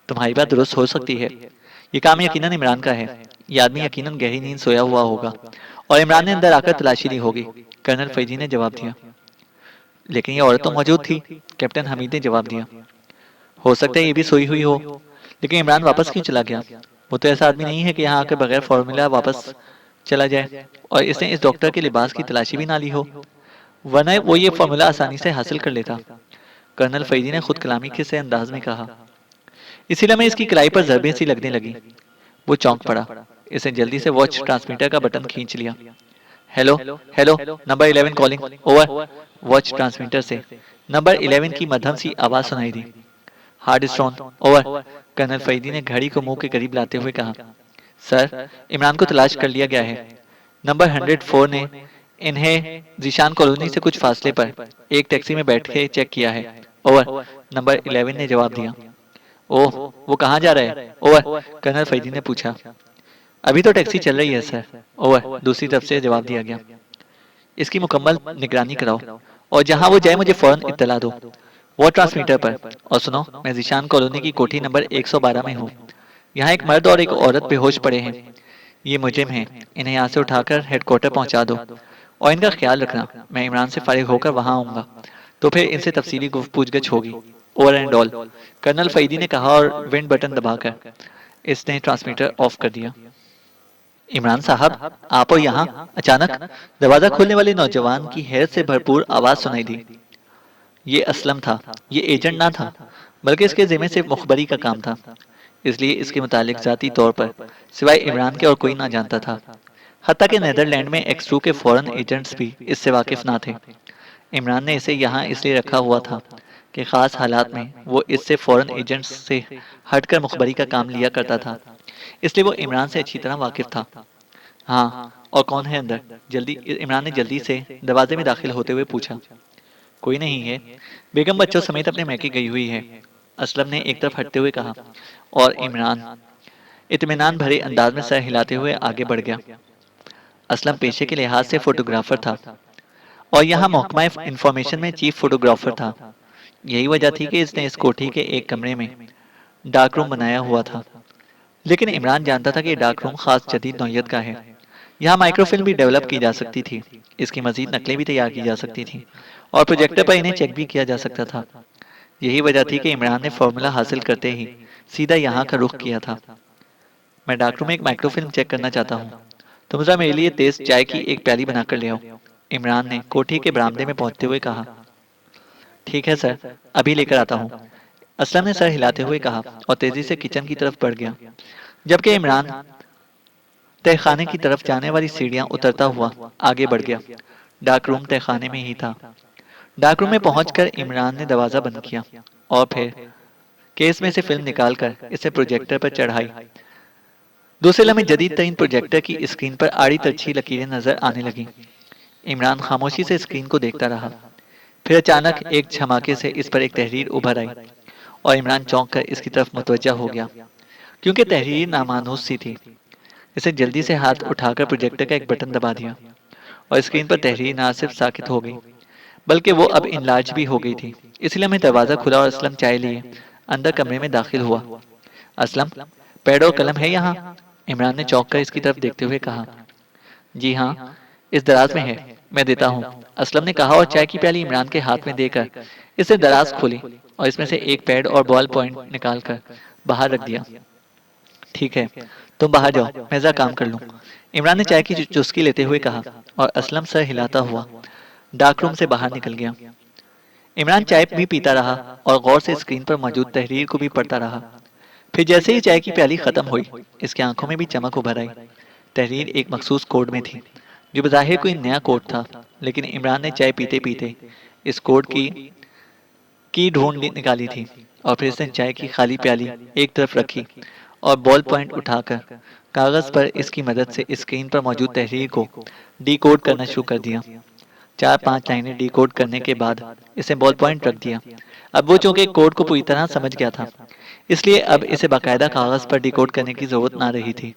तुम्हारी बात दुरुस्त हो सकती है। ये काम यकीनन इमरान का है। ये आदमी यकीनन गहरी नींद सोया हुआ होगा और इमरान ने अंदर आकर तलाशी ली होगी। कर्नल फरीदी ने जवाब दिया। लेकिन ये औरत तो मौजूद थी, कैप्टन हमीद ने जवाब दिया। हो सकता है ये भी सोई हुई हो, लेकिन इमरान वापस क्यों चला गया? वो तो ऐसा आदमी नहीं है कि यहाँ आकर बगैर फॉर्मूला वापस चला जाए, और इसने इस डॉक्टर के लिबास की तलाशी भी ना ली हो, वरना वो ये फॉर्मूला आसानी से हासिल कर लेता। कर्नल फरीदी ने खुद कलामी के से अंदाज में कहा। इसीलिए मैं इसकी कलाई पर जरबें सी लगने लगी। वो चौंक पड़ा। इसने जल्दी से वॉच ट्रांसमीटर का बटन खींच लिया। Hello, hello, number 11 calling, over. Watch transmitter से नंबर 11 की मध्यम सी आवाज सुनाई दी। Hard stone, over. Colonel Faridi ने घड़ी को मुंह के करीब लाते हुए कहा, सर, इमरान को तलाश कर लिया गया है। नंबर 104 ने इन्हें जीशान कॉलोनी से कुछ फासले पर एक टैक्सी में बैठ के चेक किया है, ओवर। नंबर 11 ने जवाब दिया। ओह, वो कहाँ जा रहा है, ओवर। कर्नल फरीदी ने पूछा। अभी तो टैक्सी चल रही है सर, ओवर। दूसरी तरफ से जवाब दिया गया। इसकी मुकम्मल निगरानी कराओ और जहां वो जाए मुझे फौरन इत्तला दो, वो ट्रांसमीटर पर। और सुनो, मैं जीशान कॉलोनी की कोठी नंबर 112 में हूँ। यहाँ एक मर्द और एक औरत बेहोश पड़े हैं। ये मुजरिम हैं। इन्हें यहाँ से उठाकर हेडक्वार्टर पहुंचा दो और इनका ख्याल रखना। मैं इमरान से फारिग होकर वहां आऊंगा, तो फिर इनसे तफसीली पूछगछ होगी, over and all. Colonel Faridi ने कहा और विंड बटन दबाकर इसने ट्रांसमीटर ऑफ कर दिया। इमरान साहब, आप और यहाँ। अचानक दरवाजा खोलने वाले नौजवान की हैरत से भरपूर आवाज सुनाई दी। ये असलम था। ये एजेंट ना था, बल्कि इसके जिम्मे से मुखबरी का काम था। इसलिए इसके मुतालिक जाती तौर पर सिवाय इमरान के और कोई ना जानता था। हत्ता कि नेदरलैंड में एक्सट्रू के फॉरेन एजेंट्स भी इससे वाकिफ ना थे। इमरान ने इसे यहाँ इसलिए रखा हुआ था कि खास हालात में वो इससे फॉरेन एजेंट्स से हटकर मुखबरी का काम लिया करता था। इसलिए वो इमरान से अच्छी तरह वाकिफ था। हाँ, और कौन है अंदर? जल्दी इमरान ने जल्दी से दरवाजे में दाखिल होते हुए पूछा। कोई नहीं है। बेगम बच्चों समेत अपने मैके गई हुई है, असलम ने एक तरफ हटते हुए कहा। और इमरान इत्मीनान भरे अंदाज में सर हिलाते हुए आगे बढ़ गया। असलम पेशे के लिहाज से फोटोग्राफर था और यहाँ महकमा इंफॉर्मेशन में चीफ फोटोग्राफर था। यही वजह थी कि इसने इस कोठी के एक कमरे में डार्क रूम बनाया हुआ था। लेकिन इमरान जानता था कि डार्क रूम खास जदीद नौयत का है। यहाँ माइक्रोफिल्म भी डेवलप की जा सकती थी, इसकी मजीद नकलें भी तैयार की जा सकती थी और प्रोजेक्टर पर इन्हें चेक भी किया जा सकता था। यही वजह थी कि इमरान ने फॉर्मूला हासिल करते ही सीधा यहाँ का रुख किया था। मैं डार्क रूम में एक माइक्रोफिल्म चेक करना चाहता हूँ। तुम जरा मेरे लिए तेज चाय की एक प्याली बनाकर ले आओ, इमरान ने कोठी के बरामदे में पहुंचते हुए कहा। ठीक है सर, अभी लेकर आता हूँ, असलम ने सर हिलाते हुए कहा और तेजी से किचन की तरफ बढ़ गया, जबकि इमरान तहखाने की तरफ जाने वाली सीढ़ियां उतरता हुआ आगे बढ़ गया। डार्क रूम तहखाने में ही था। डार्क रूम में पहुंचकर इमरान ने दरवाजा बंद किया और फिर केस में से फिल्म निकालकर इसे प्रोजेक्टर पर चढ़ाई। दूसरे लम्हे जदीद तरीन प्रोजेक्टर की स्क्रीन पर आड़ी तिरछी लकीरें नजर आने लगी। इमरान खामोशी से स्क्रीन को देखता रहा। फिर अचानक एक झमाके से इस पर एक तहरीर उभर आई और इमरान चौंक कर इसकी तरफ मुतवज्जा हो गया, क्योंकि तहरीर नामानूस सी थी। इसे जल्दी से हाथ उठाकर प्रोजेक्टर का एक बटन दबा दिया और स्क्रीन पर तहरीर ना सिर्फ साकित हो गई, बल्कि वो अब इनलार्ज भी हो गई थी। इसलिए मैं दरवाजा खुला और असलम चाय लिए अंदर कमरे में दाखिल हुआ। असलम, पैड और कलम है यहाँ? इमरान ने चौंक कर इसकी तरफ देखते हुए कहा। जी हाँ, इस दराज में है, मैं देता हूँ, असलम ने कहा और चाय की प्याली इमरान के हाथ में देकर इसे दराज खोली और इसमें से एक पैड और बॉल पॉइंट निकालकर बाहर रख दिया। ठीक है, तुम बाहर जाओ, मैं जरा काम कर लूँ, इमरान ने चाय की चुस्की लेते हुए कहा और असलम सर हिलाता हुआ डार्क रूम से बाहर निकल गया। इमरान चाय भी पीता रहा और गौर से स्क्रीन पर मौजूद तहरीर को भी पढ़ता रहा। फिर जैसे ही चाय की प्याली खत्म हुई, इसकी आंखों में भी चमक उभर आई। तहरीर एक मखसूस कोड में थी, जो बज़ाहिर कोई नया कोड था, लेकिन इमरान ने चाय पीते पीते इस कोड की ढूंढ निकाली थी और फिर इसने चाय की खाली प्याली एक तरफ रखी और बॉल पॉइंट उठाकर कागज पर इसकी मदद से स्क्रीन पर मौजूद तहरीर को डिकोड करना शुरू कर दिया। 4-5 लाइनें डिकोड करने के बाद इसे बॉल पॉइंट रख दिया। अब वो चूंकि कोड को पूरी तरह समझ गया था, इसलिए अब इसे बाकायदा कागज पर डिकोड करने की जरूरत ना रही थी।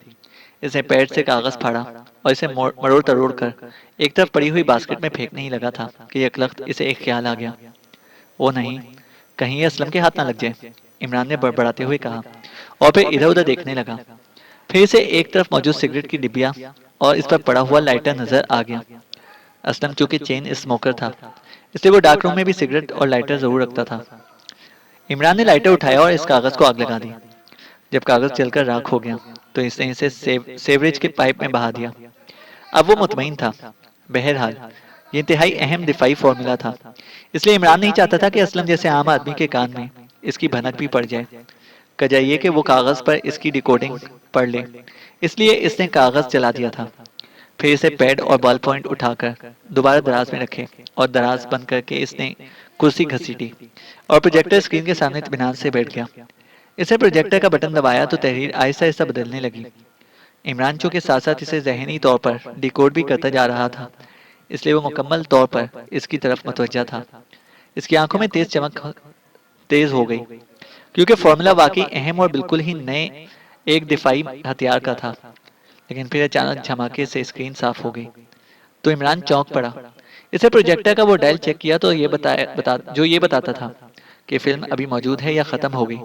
इसने पैड से कागज फाड़ा और इसे मरोड़ तरोड़ कर एक तरफ पड़ी हुई बास्केट में फेंकने ही लगा था कि यकलख्त इसे एक ख्याल आ गया। ओ नहीं, कहीं ये असलम के हाथ ना लग जाए, इमरान ने बड़बड़ाते हुए कहा और फिर इधर उधर देखने लगा। फिर इसे एक तरफ मौजूद सिगरेट की डिब्बिया और इस पर पड़ा हुआ लाइटर नजर आ गया। असलम चूंकि चेन स्मोकर था, इसलिए वो डार्क रूम में भी सिगरेट और लाइटर जरूर रखता था। इमरान ने लाइटर उठाया और इस कागज को आग लगा दी। जब कागज जलकर राख हो गया तो इसने इसे सेवरेज के पाइप में बहा दिया। अब वो मुतमईन था। बहरहाल ये इंतहाई अहम दिफाई फॉर्मूला था, इसलिए इमरान नहीं चाहता था कि असलम जैसे आम आदमी के कान में इसकी भनक भी पड़ जाए। कजा ये कि वो कागज पर इसकी डिकोडिंग पढ़ ले, इसलिए इसने कागज जला दिया था। फिर इसे पैड और बॉल पॉइंट उठाकर दोबारा दराज में रखे और दराज बंद करके इसने कुर्सी घसीटी और प्रोजेक्टर स्क्रीन के सामने इत्मीनान से बैठ गया। इसने प्रोजेक्टर का बटन दबाया तो तहरीर आहिस्ता आहिस्ता बदलने लगी। इमरान चूंकि साथ साथ इसे जहनी तौर पर डिकोड भी करता जा रहा था, इसलिए वो मुकम्मल तौर पर इसकी तरफ मुतवज्जा था। इसकी आंखों में तेज चमक तेज हो गई, क्योंकि फॉर्मूला वाकई अहम और बिल्कुल ही नए एक दिफाई हथियार का था। लेकिन फिर अचानक धमाके से स्क्रीन साफ हो गई तो इमरान चौंक पड़ा। इसे प्रोजेक्टर का वो डायल चेक किया तो ये बताता था कि फिल्म अभी मौजूद है या ख़त्म हो गई।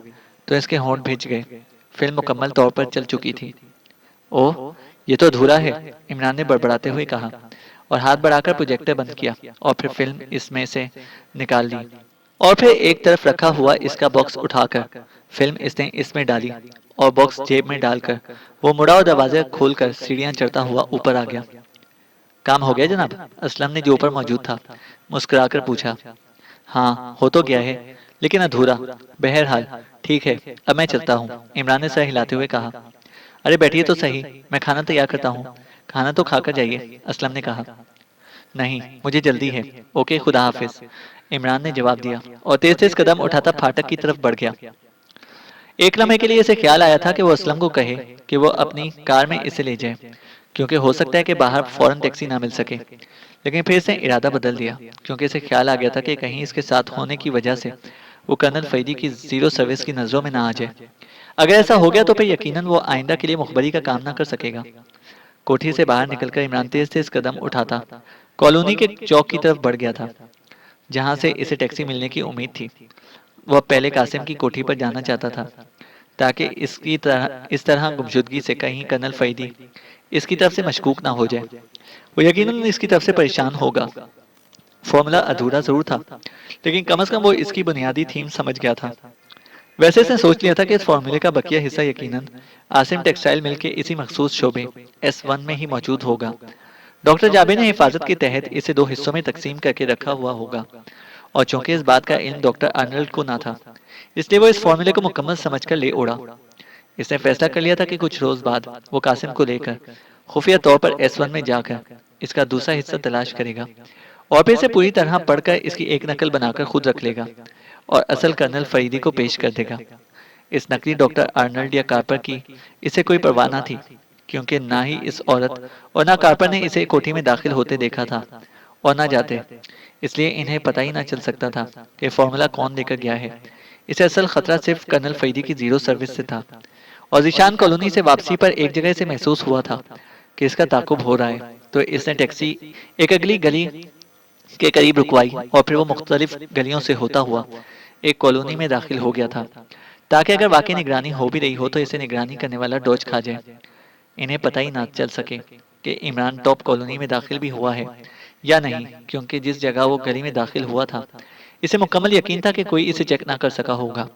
तो इसके होंठ भींच गए। फिल्म मुकम्मल तौर पर चल चुकी थी। ओह, ये तो अधूरा है, इमरान ने बड़बड़ाते हुए कहा और हाथ बढ़ाकर प्रोजेक्टर बंद किया और फिर फिल्म इसमें से निकाल ली और फिर एक तरफ रखा हुआ इसका बॉक्स उठाकर फिल्म इसने इसमें डाली और बॉक्स जेब में डालकर वो मुड़ा और दरवाजा खोलकर सीढ़ियां चढ़ता हुआ ऊपर आ गया। काम हो गया जनाब? असलम ने जो ऊपर मौजूद था मुस्कुराकर पूछा। हाँ, हो तो गया है, लेकिन अधूरा। बहरहाल ठीक है, अब मैं चलता हूँ, इमरान ने सर हिलाते हुए कहा। अरे बैठिए तो सही, मैं खाना तैयार करता हूँ। खाना तो खाकर जाइए, असलम ने कहा। नहीं, मुझे जल्दी है। ओके, खुदा हाफिज, इमरान ने जवाब दिया और तेज तेज कदम उठाता फाटक की तरफ बढ़ गया। एक लम्हे के लिए इसे ख्याल आया था कि वो असलम को कहे कि वो अपनी कार में इसे ले जाए, क्योंकि हो सकता है कि बाहर फौरन टैक्सी ना मिल सके। लेकिन फिर इसने इरादा बदल दिया, क्योंकि इसे ख्याल आ गया था कि कहीं इसके साथ होने की वजह से वो कर्नल फैदी की जीरो सर्विस की नजरों में ना आ जाए। अगर ऐसा हो गया तो फिर यकीनन वो आइंदा के लिए मुखबरी का काम ना कर सकेगा। कोठी से बाहर निकलकर इमरान तेज तेज कदम उठाता कॉलोनी के चौक की तरफ बढ़ गया था, जहां से इसे टैक्सी मिलने की उम्मीद थी। वह पहले कासिम की कोठी पर जाना चाहता था, ताकि इस तरह गुमशुदगी से कहीं कर्नल फैदी इसकी तरफ से मशकूक ना हो जाए। वो यकीनन इसकी तरफ से परेशान होगा। फॉर्मूला अधूरा जरूर था, लेकिन कम से कम वो इसकी बुनियादी थीम समझ गया था। वैसे इसने सोच लिया था कि इस फॉर्मूले का बकिया हिस्सा यकीनन आसिम टेक्सटाइल मिल के इसी मखसूस शोबे S1 में ही मौजूद होगा। डॉक्टर जाबे ने हिफाजत के तहत इसे दो हिस्सों में तकसीम करके रखा हुआ होगा, और चूंकि इस बात का इल्म डॉक्टर आर्नल्ड को ना था, इसलिए वो इस फॉर्मूले को मुकम्मल समझकर ले उड़ा। इसने फैसला कर लिया था कि कुछ रोज बाद वो कासिम को लेकर खुफिया तौर पर S1 में जाकर इसका दूसरा हिस्सा तलाश करेगा और फिर इसे पूरी तरह पढ़कर इसकी एक नकल बनाकर खुद रख लेगा और असल कर्नल फरीदी को पेश कर देगा। इस नकली डॉक्टर आर्नल्ड या कार्पर की इसे कोई परवाह न थी, क्योंकि ना ही इस औरत और ना कार्पर ने इसे कोठी में दाखिल होते देखा था और ना जाते, इसलिए इन्हें पता ही ना चल सकता था कि फॉर्मूला कौन देकर गया है। इसे असल खतरा सिर्फ कर्नल फरीदी की जीरो सर्विस से था और जीशान कॉलोनी से वापसी पर एक जगह से महसूस हुआ था कि इसका ताकुब हो रहा है। तो इसने टैक्सी एक अगली गली के करीब रुकवाई और फिर वो मुख्तलिफ गलियों से होता हुआ एक कॉलोनी में दाखिल हो गया था, ताकि अगर वाकई निगरानी हो भी रही हो तो इसे निगरानी करने वाला डोज खा जाए। इन्हें पता ही ना चल सके कि इमरान टॉप कॉलोनी में दाखिल भी हुआ है या नहीं, क्योंकि जिस जगह वो गली में दाखिल हुआ था इसे मुकम्मल यकीन था कि कोई इसे चेक ना कर सका होगा।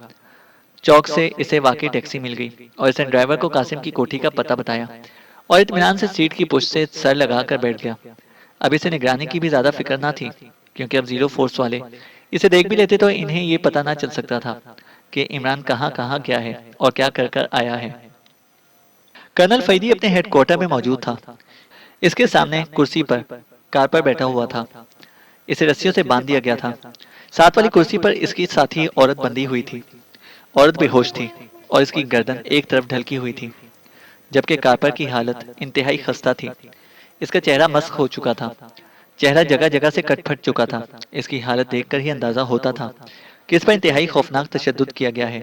चौक से इसे वाकई टैक्सी मिल गई और इसने ड्राइवर को कासिम की कोठी का पता बताया और इत्मीनान से सीट की पुश से सर लगाकर बैठ गया। अब इसे निगरानी की भी ज्यादा फिक्र ना थी, क्योंकि अब जीरो फोर्स वाले इसे देख भी लेते तो इन्हें ये पता ना चल सकता था कि इमरान कहाँ कहाँ गया है और क्या कर कर आया है। कर्नल फैदी अपने हेडक्वार्टर में मौजूद था। इसके सामने कुर्सी पर कार पर बैठा हुआ था। इसे रस्सियों से बांध दिया गया था। साथ वाली कुर्सी पर इसकी साथी औरत बंधी हुई थी। औरत बेहोश थी और इसकी गर्दन एक तरफ ढलकी हुई थी, जबकि कारपर की हालत इंतहाई खस्ता थी। इसका चेहरा मस्क हो चुका था। चेहरा जगह जगह से कट फट चुका था। इसकी हालत देखकर ही अंदाजा होता था कि इस पर इंतहाई खौफनाक तशद्दुद किया गया है।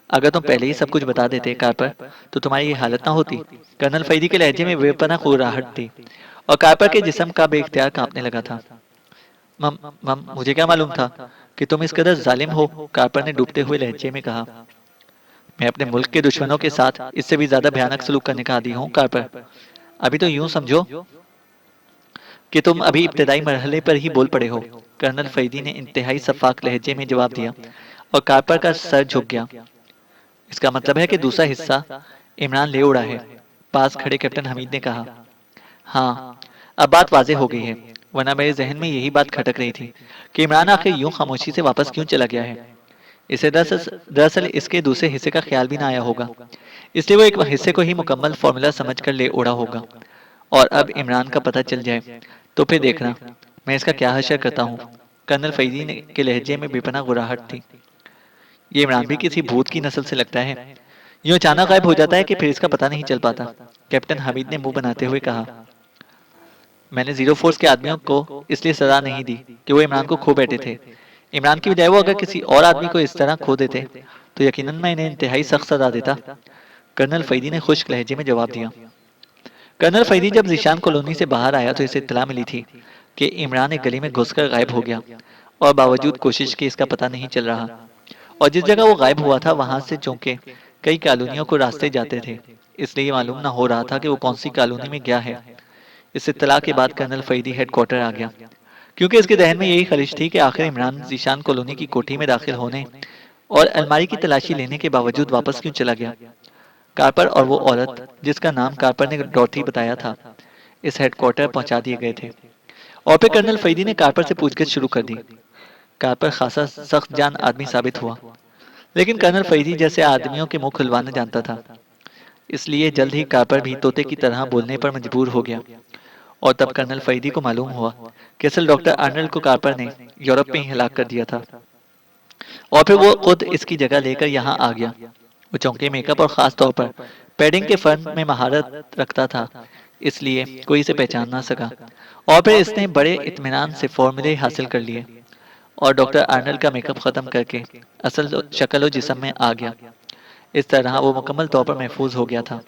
अगर तुम पहले ही सब कुछ बता देते कारपर, तो तुम्हारी ये हालत ना होती। कर्नल फरीदी के लहजे में बेपनाह खुराहट थी और कारपर के जिस्म का बेख्तियार कांपने लगा था। मम मम मुझे क्या मालूम था कि तुम इस कदर जालिम हो, कारपर ने डूबते हुए लहजे में कहा। मैं अपने मुल्क के दुश्मनों के साथ इससे भी ज्यादा भयानक सलूक करने का आदी हूँ कारपर। अभी तो यूं समझो कि तुम अभी इब्तदाई मरहले पर ही बोल पड़े हो। कर्नल फरीदी ने इंतहाई सफाक लहजे में जवाब दिया और कारपर का सर झुक गया। इसका मतलब है कि दूसरा हिस्सा इमरान ले उड़ा है, पास खड़े कैप्टन हमीद ने कहा। हाँ, अब बात वाज़ेह हो गई है, वरना मेरे जहन में यही बात खटक रही थी कि इमरान आखिर यूं खामोशी से वापस क्यों चला गया है। इसे दरअसल इसके दूसरे हिस्से का ख्याल भी ना आया होगा, इसलिए वो एक हिस्से को ही मुकम्मल फॉर्मूला समझ कर ले उड़ा होगा। और अब इमरान का पता चल जाए तो फिर देखना मैं इसका क्या हशर करता हूँ। कर्नल फरीदी के लहजे में बेपनाह गुराहट थी। ये इमरान भी किसी भूत की नस्ल से लगता है, यूं अचानक गायब हो जाता है कि फिर इसका पता नहीं चल पाता। कैप्टन हामिद ने मुंह बनाते हुए कहा। मैंने जीरो फोर्स के आदमियों को इसलिए सजा नहीं दी कि वो इमरान को खो बैठे थे। इमरान की बजाय वो अगर किसी और आदमी को इस तरह खो देते तो यकीनन मैं इन्हें इंतहाई सख्त सजा देता। कर्नल फरीदी ने खुश्क लहजे में जवाब दिया। कर्नल फरीदी जब जीशान कॉलोनी से बाहर आया तो इसे इत्तला मिली थी कि इमरान एक गली में घुसकर गायब हो गया और बावजूद कोशिश के इसका पता नहीं चल रहा। और जिस जगह वो गायब हुआ था वहां से चौंके कई कॉलोनियों को रास्ते जाते थे, इसलिए ये मालूम ना हो रहा था कि वो कौन सी कॉलोनी में गया है। इस इत्तला के बाद कर्नल फरीदी हेडक्वार्टर आ गया, क्योंकि इसके जहन में यही खलिश थी कि आखिर इमरान जीशान कॉलोनी की कोठी में दाखिल होने और अलमारी की तलाशी लेने के बावजूद वापस क्यों चला गया। कारपर और वो औरत जिसका नाम कारपर ने डॉर्थी बताया था, इस हेडक्वार्टर पहुंचा दिए गए थे और फिर कर्नल फरीदी ने कारपर से पूछगिछ शुरू कर दी। कारपर खासा सख्त जान आदमी साबित हुआ, लेकिन कर्नल फरीदी जैसे आदमियों के मुंह खुलवाना जानता था, इसलिए जल्द ही कारपर भी तोते की तरह बोलने पर मजबूर हो गया। और तब कर्नल फरीदी को मालूम हुआ कि असल डॉक्टर आर्नल्ड को कारपर ने यूरोप में ही हलाक कर दिया था और फिर वो खुद इसकी जगह लेकर यहाँ आ गया। वो चौंके मेकअप और खास तौर पर पैडिंग के फन में महारत रखता था, इसलिए कोई इसे पहचान ना सका। और फिर इसने बड़े इत्मीनान से फॉर्मूले हासिल कर लिए और डॉक्टर आर्नल्ड का मेकअप खत्म करके असल शक्ल और जिस्म में आ गया। इस तरह वो मुकम्मल तौर पर महफूज हो गया था।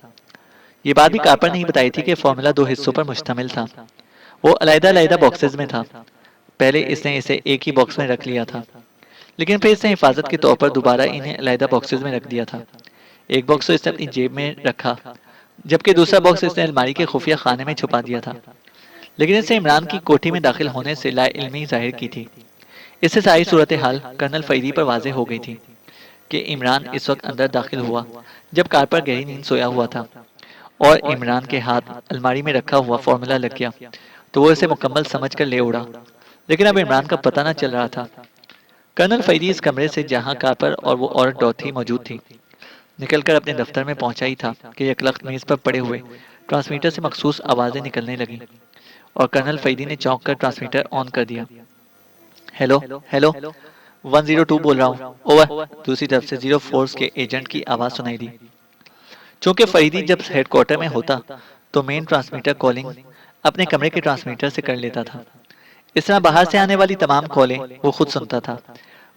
ये बात भी कारपर ने ही बताई थी कि फॉर्मूला दो हिस्सों पर मुश्तमिल था। वो अलहदा अलहदा बॉक्सेस में था। पहले इसने इसे एक ही बॉक्स में रख लिया था, लेकिन फिर इसने हिफाजत के तौर पर दोबारा इन्हें अलहदा बॉक्सेस में रख दिया था। एक बॉक्स तो इसने अपनी जेब में रखा, जबकि दूसरा बॉक्स इसने अलमारी के खुफिया खाने में छुपा दिया था। लेकिन इसने इमरान की कोठी में दाखिल होने से लाइल्मी जाहिर की थी। इससे सारी सूरत हाल कर्नल फरीदी पर वाज़ेह हो गई थी कि इमरान इस वक्त अंदर दाखिल हुआ जब कारपर गहरी नींद सोया हुआ था और इमरान के हाथ अलमारी में रखा हुआ फॉर्मूला लग गया तो वो इसे मुकम्मल समझ कर ले उड़ा। लेकिन अब इमरान का पता न चल रहा था। कर्नल फरीदी इस कमरे से जहां कारपर और वो औरत डॉर्थी मौजूद थी निकलकर अपने दफ्तर में पहुंचा ही था कि यकलख्त मेज पर पड़े हुए ट्रांसमीटर से मखसूस आवाज़ें निकलने लगीं और कर्नल फरीदी ने चौंक कर ट्रांसमीटर ऑन कर दिया। हेलो हेलो, 102 बोल रहा हूँ, ओवर। दूसरी तरफ से जीरो फोर्स के एजेंट की आवाज़ सुनाई दी। चूंकि फरीदी जब हेडक्वार्टर में होता तो मेन ट्रांसमीटर कॉलिंग अपने कमरे के ट्रांसमीटर से कर लेता था। इस तरह बाहर से आने वाली तमाम कॉलें वो खुद सुनता था,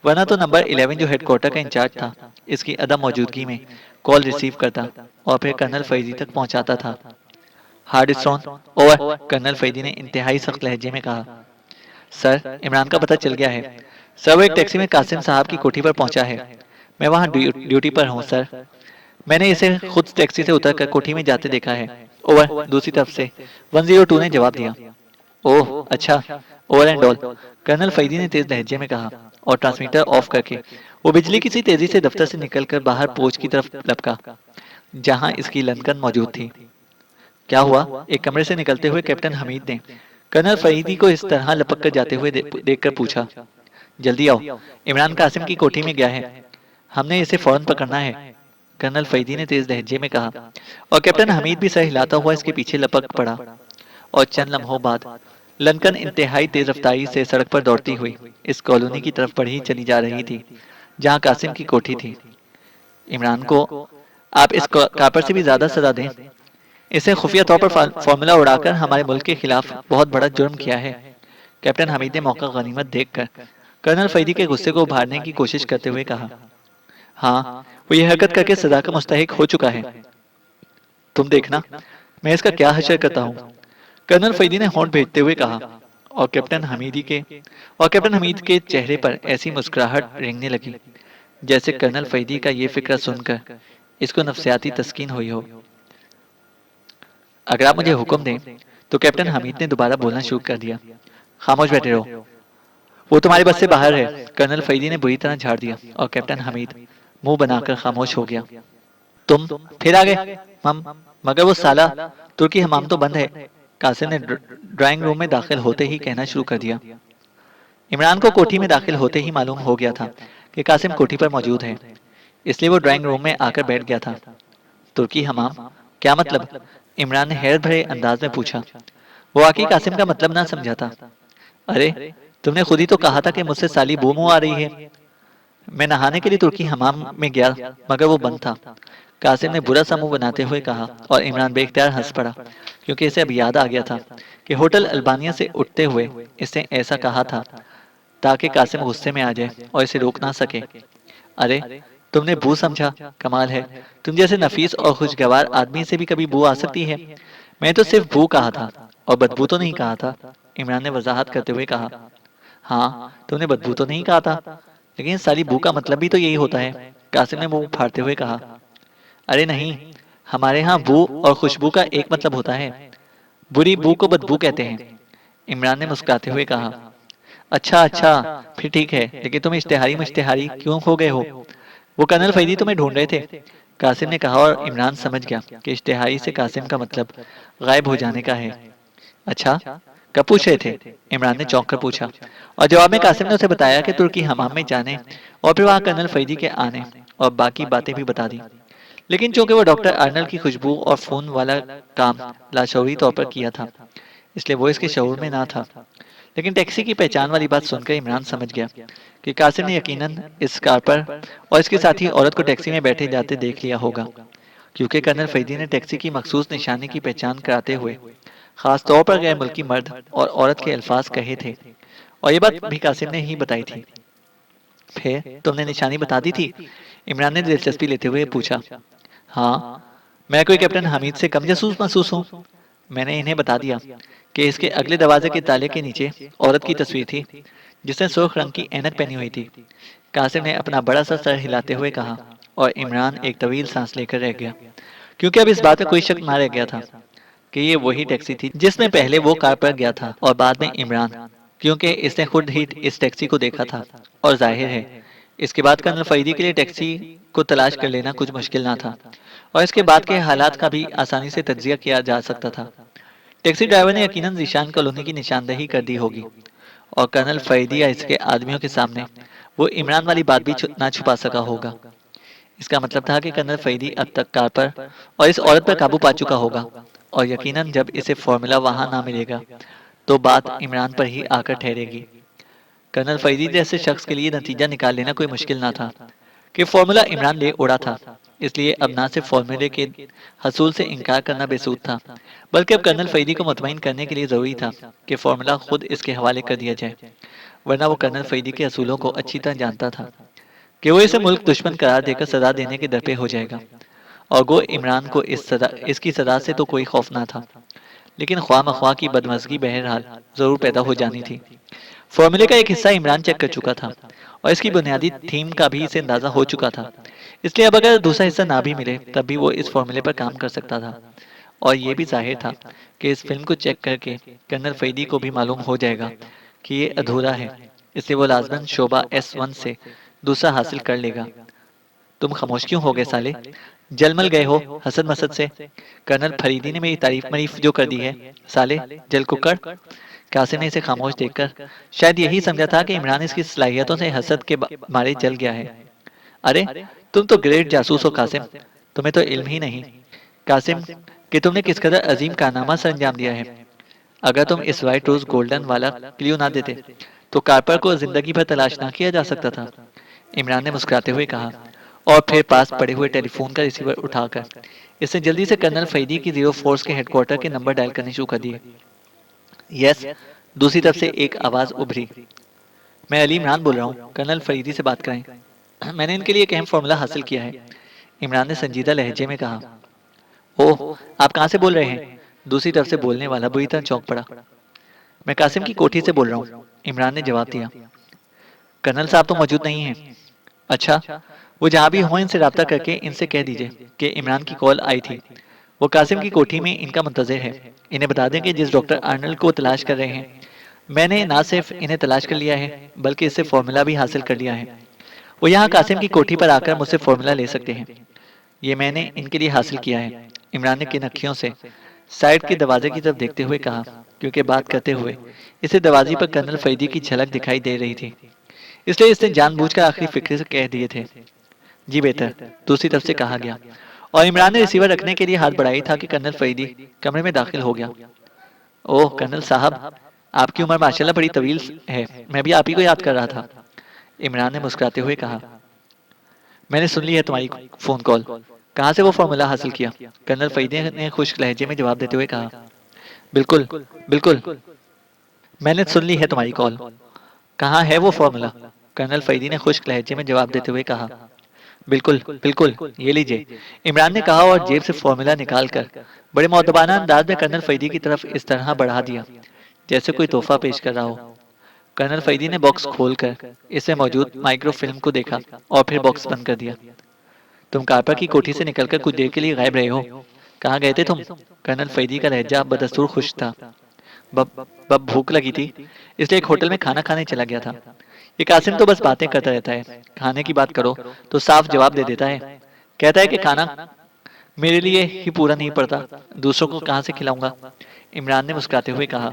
वरना तो नंबर 11 जो हेडक्वार्टर का इंचार्ज था इसकी अदम मौजूदगी में कॉल रिसीव करता और फिर कर्नल फरीदी तक पहुंचाता था। Hard stone, over. Colonel Faridi ने इंतहाई सख्त लहजे में कहा। सर, इमरान का पता चल गया है। सर, वो एक टैक्सी में कासिम साहब की कोठी पर पहुंचा है। मैं वहां ड्यूटी पर हूं सर। मैंने इसे खुद टैक्सी से उतरकर कोठी में जाते देखा है, ओवर। दूसरी तरफ से 102 ने जवाब दिया। ओह अच्छा, over and all, colonel Faridi ने तेज लहजे में कहा और ट्रांसमीटर ऑफ करके वो बिजली किसी तेजी से दफ्तर से निकलकर बाहर पोच की तरफ लपका जहां इसकी लंदन मौजूद थी। क्या हुआ? एक कमरे से निकलते हुए कैप्टन हमीद ने कर्नल फरीदी को इस तरह लपक कर जाते हुए देखकर पूछा। जल्दी आओ, इमरान कासिम की कोठी में गया है, हमने इसे फौरन पकड़ना है, कर्नल फरीदी ने तेज लहजे में कहा और कैप्टन हमीद भी सर हिलाता हुआ इसके पीछे लपक पड़ा। और चंद लम्हों बाद लंदन इंतहाई तेज रफ्तारी से सड़क पर दौड़ती हुई इस कॉलोनी की तरफ बढ़ी चली जा रही थी जहां कासिम की कोठी थी। इमरान को आप इस कापर से भी ज्यादा सजा दें। इसे खुफिया तौर पर फॉर्मूला उड़ाकर हमारे मुल्क के खिलाफ बहुत बड़ा जुर्म किया है। कैप्टन हमीद ने मौका गनीमत देखकर कर्नल फरीदी के गुस्से को उभारने की कोशिश करते हुए कहा, हाँ, वो ये हरकत करके सजा का मुस्तहिक हो चुका है। तुम देखना, मैं इसका क्या हशर करता हूँ। कर्नल फरीदी ने होंठ भेजते हुए कहा, और कैप्टन हमीद के चेहरे पर ऐसी मुस्कुराहट रेंगने लगी जैसे कर्नल फरीदी का ये फिक्र सुनकर इसको नफसियाती तस्कीन हुई हो। अगर आप मुझे हुक्म दें, तो कैप्टन हमीद ने दोबारा बोलना शुरू कर दिया। खामोश बैठे रहो, वो तुम्हारे बस से बाहर है। कर्नल फरीदी ने बुरी तरह झाड़ दिया और कैप्टन हमीद मुंह बनाकर खामोश हो गया। तुम फिर आ गए। हम मगर वो साला तुर्की हमाम तो बंद है। कासिम ने ड्राइंग रूम में दाखिल होते ही कहना शुरू कर दिया। इमरान को कोठी में दाखिल होते ही मालूम हो गया था कि कासिम कोठी पर मौजूद है, इसलिए वो ड्राइंग रूम में आकर बैठ गया था। तुर्की हमाम, क्या मतलब? इमरान ने हैरत भरे अंदाज में पूछा। वो वाकई कासिम का मतलब ना समझा था। अरे, तुमने खुद ही तो कहा था कि मुझसे साली बू मुंह आ रही है। मैं नहाने के लिए तुर्की हमाम में गया, मगर वो बंद था। कासिम ने बुरा सा मुंह बनाते हुए कहा और इमरान बेख्तियार हंस पड़ा, क्योंकि इसे अब याद आ गया था कि होटल अल्बानिया से उठते हुए इसने ऐसा कहा था ताकि कासिम गुस्से में आ जाए और इसे रोक ना सके। अरे, तुमने बू समझा? कमाल है, तुम जैसे नफीस और खुशगवार आदमी से भी कभी बू आ सकती है। मैं तो सिर्फ बू कहा था और बदबू तो नहीं कहा था। इमरान ने वजाहत करते हुए कहा। हाँ, तुमने बदबू तो नहीं कहा था, लेकिन साली बू का मतलब भी तो यही होता है। कासिम ने मुंह फाड़ते हुए कहा। अरे नहीं, हमारे यहाँ बू और खुशबू का एक मतलब होता है। बुरी बू को बदबू कहते हैं। इमरान ने मुस्कुराते हुए कहा। अच्छा अच्छा, फिर ठीक है, लेकिन तुम इश्तेहारी मुश्तेहारी क्यों हो गए हो? वो कर्नल फरीदी तुम्हें ढूंढ रहे थे, कासिम ने कहा और इमरान समझ गया कि इश्तेहारी से कासिम का मतलब गायब हो जाने का है। अच्छा, कब पूछ रहे थे? इमरान ने चौंक कर पूछा, और जवाब में कासिम ने उसे बताया कि तुर्की हमाम में जाने और फिर वहां कर्नल फरीदी के आने और बाकी बातें भी बता दी। लेकिन चूंकि वो डॉक्टर अर्नल की खुशबू और फोन वाला काम लाशौरी तौर पर किया था, इसलिए वो इसके शऊर में ना था। लेकिन टैक्सी की पहचान वाली बात सुनकर इमरान समझ गया कि कासिम ने यकीनन इस कार पर और इसके साथ ही औरत को टैक्सी में बैठे जाते देख लिया होगा, क्योंकि कर्नल फरीदी ने टैक्सी की मखसूस निशानी की पहचान कराते हुए खास तौर पर गैर मुल्की मर्द और औरत के अल्फाज कहे थे, और ये बात भी कासिम ने ही बताई थी। फिर तुमने निशानी बता दी थी? इमरान ने दिलचस्पी लेते हुए पूछा। हाँ, मैं कोई कैप्टन हमीद से कम जासूस महसूस हूँ? मैंने इन्हें बता दिया कि इसके अगले दरवाजे के ताले के नीचे औरत की तस्वीर थी जिसने सुर्ख रंग की ऐनक पहनी हुई थी। कासिम ने अपना बड़ा सा सर हिलाते हुए कहा, और इमरान एक तवील सांस लेकर रह गया, क्योंकि अब इस बात में कोई शक ना रह गया था कि ये वही टैक्सी थी जिसमें पहले वो कार पर गया था और बाद में इमरान, क्योंकि इसने खुद ही इस टैक्सी को देखा था। और जाहिर है, इसके बाद कर्नल फरीदी के लिए टैक्सी को तलाश कर लेना कुछ मुश्किल ना था, और इसके बाद के हालात का भी आसानी से तज्जिया किया जा सकता था। टैक्सी ड्राइवर ने यकीनन जीशान कॉलोनी की निशानदेही कर दी होगी, और कर्नल फरीदी या इसके आदमियों के सामने वो इमरान वाली बात भी ना छुपा सका होगा। इसका मतलब था कि कर्नल फरीदी अब तक कार पर और इस औरत पर काबू पा चुका होगा, और यकीनन जब इसे फॉर्मूला वहां ना मिलेगा तो बात इमरान पर ही आकर ठहरेगी। कर्नल फरीदी जैसे शख्स के लिए नतीजा निकाल लेना कोई मुश्किल ना था कि फॉर्मूला इमरान ले उड़ा था, इसलिए अब ना सिर्फ फॉर्मूले के हसूल से इनकार करना बेसूद था, बल्कि अब कर्नल फरीदी को मुतमईन करने के लिए जरूरी था कि फॉर्मूला खुद इसके हवाले कर दिया जाए, वरना वो कर्नल फरीदी के असूलों को अच्छी तरह जानता था कि वो इसे मुल्क दुश्मन करार देकर सजा देने के दर पे हो जाएगा, और गो इमरान को इसकी सजा से तो कोई खौफ ना था, लेकिन ख्वाह मख्वाह की बदमज़गी बहरहाल जरूर पैदा हो जानी थी। फॉर्मूले का एक हिस्सा इमरान चेक कर चुका था और इसकी बुनियादी थीम का भी इसे अंदाजा हो चुका था, इसलिए अब अगर दूसरा हिस्सा ना भी मिले तब भी वो इस फॉर्मूले पर काम कर सकता था। और ये भी जाहिर था कि इस फिल्म को चेक करके कर्नल फरीदी को भी मालूम हो जाएगा कि ये अधूरा है, इसलिए वो लाजमन शोभा S1 से दूसरा हासिल कर लेगा। तुम खामोश क्यों हो गए साले? जलमल गए हो हसद मसद से? कर्नल फरीदी ने मेरी तारीफ मरीफ जो कर दी है, साले जल कुकड़। कासिम ने इसे खामोश देखकर शायद यही समझा था कि इमरान इसकी सलाहियतों से हसद के मारे जल गया है। अरे, तुम तो ग्रेट जासूस हो कासिम, तुम्हें तो इल्म ही नहीं कासिम कि तुमने किस कदर अजीम कारनामा सर अंजाम दिया है। अगर तुम इस वाइट रोज गोल्डन वाला क्लियो ना देते तो कार्पर को जिंदगी भर तलाश ना किया जा सकता था। इमरान ने मुस्कुराते हुए कहा, और फिर पास पड़े हुए टेलीफोन का रिसीवर उठाकर इसने जल्दी से कर्नल फरीदी की 04 के हेडक्वार्टर के नंबर डायल करने शुरू कर दिए। यस, दूसरी तरफ से एक आवाज उभरी। मैं अली इमरान बोल रहा हूँ, कर्नल फरीदी से बात कराएं। मैंने इनके लिए एक अहम फॉर्मूला हासिल किया है। इमरान ने संजीदा लहजे में कहा। ओह, आप कहाँ से बोल रहे हैं? दूसरी तरफ से बोलने वाला बुरी तरह चौंक पड़ा। मैं कासिम की कोठी से बोल रहा हूँ, इमरान ने जवाब दिया। कर्नल साहब तो मौजूद नहीं हैं। अच्छा, वो जहाँ भी हों इनसे रब्ता करके इनसे कह दीजिए कि इमरान की कॉल आई थी। वो कासिम की कोठी में इनका मुंतज़िर है। इन्हें बता दें कि जिस डॉक्टर आर्नल्ड को तलाश कर रहे हैं, मैंने ना सिर्फ इन्हें तलाश कर लिया है बल्कि इससे फॉर्मूला भी हासिल कर लिया है। वो यहाँ कासिम की कोठी पर आकर मुझसे फॉर्मूला ले सकते हैं। ये मैंने इनके लिए हासिल किया है। इमरान ने किन अखियों से साइड के दरवाजे की तरफ देखते हुए कहा, क्योंकि बात करते हुए इसे दरवाजे पर कर्नल फरीदी की झलक दिखाई दे रही थी, इसलिए इसने जानबूझकर आखिरी फिक्रे से कह दिए थे। जी बेहतर, दूसरी तरफ से कहा गया, और इमरान ने रिसीवर रखने के लिए हाथ बढ़ाई था कि कर्नल फरीदी कमरे में दाखिल हो गया। ओह कर्नल साहब, आपकी उम्र माशाल्लाह बड़ी तवील है। मैं भी आप ही को याद कर रहा था, इमरान ने मुस्कुराते हुए कहा। मैंने सुन ली है तुम्हारी फोन कॉल। कहाँ से वो फॉर्मूला हासिल किया? कर्नल फरीदी ने खुश्क लहजे में जवाब देते हुए कहा। बिल्कुल बिल्कुल, मैंने सुन ली है तुम्हारी कॉल। कहाँ है वो फॉर्मूला? कर्नल फरीदी ने खुश्क लहजे में जवाब देते हुए कहा। बिल्कुल बिल्कुल, ये लीजिए, इमरान ने कहा और जेब से फॉर्मूला निकालकर बड़े मौदबाना अंदाज में कर्नल फरीदी की तरफ इस तरह बढ़ा दिया जैसे कोई तोहफा पेश कर रहा हो। कर्नल फरीदी ने बॉक्स खोलकर इसमें मौजूद माइक्रोफिल्म को देखा और फिर बॉक्स बंद कर दिया। तुम कारपर की कोठी से निकलकर कुछ देर के लिए गायब रहे हो। कहाँ गए थे तुम? कर्नल फरीदी का लहजा बदस्तूर खुश था। बब बब भूख लगी थी, इसलिए एक होटल में खाना खाने चला गया था। ये कासिम तो बस बातें करता रहता है। खाने की बात करो तो साफ जवाब दे देता है। कहता है कि खाना मेरे लिए ही पूरा नहीं पड़ता, दूसरों को कहाँ से खिलाऊंगा? इमरान ने मुस्कुराते हुए कहा।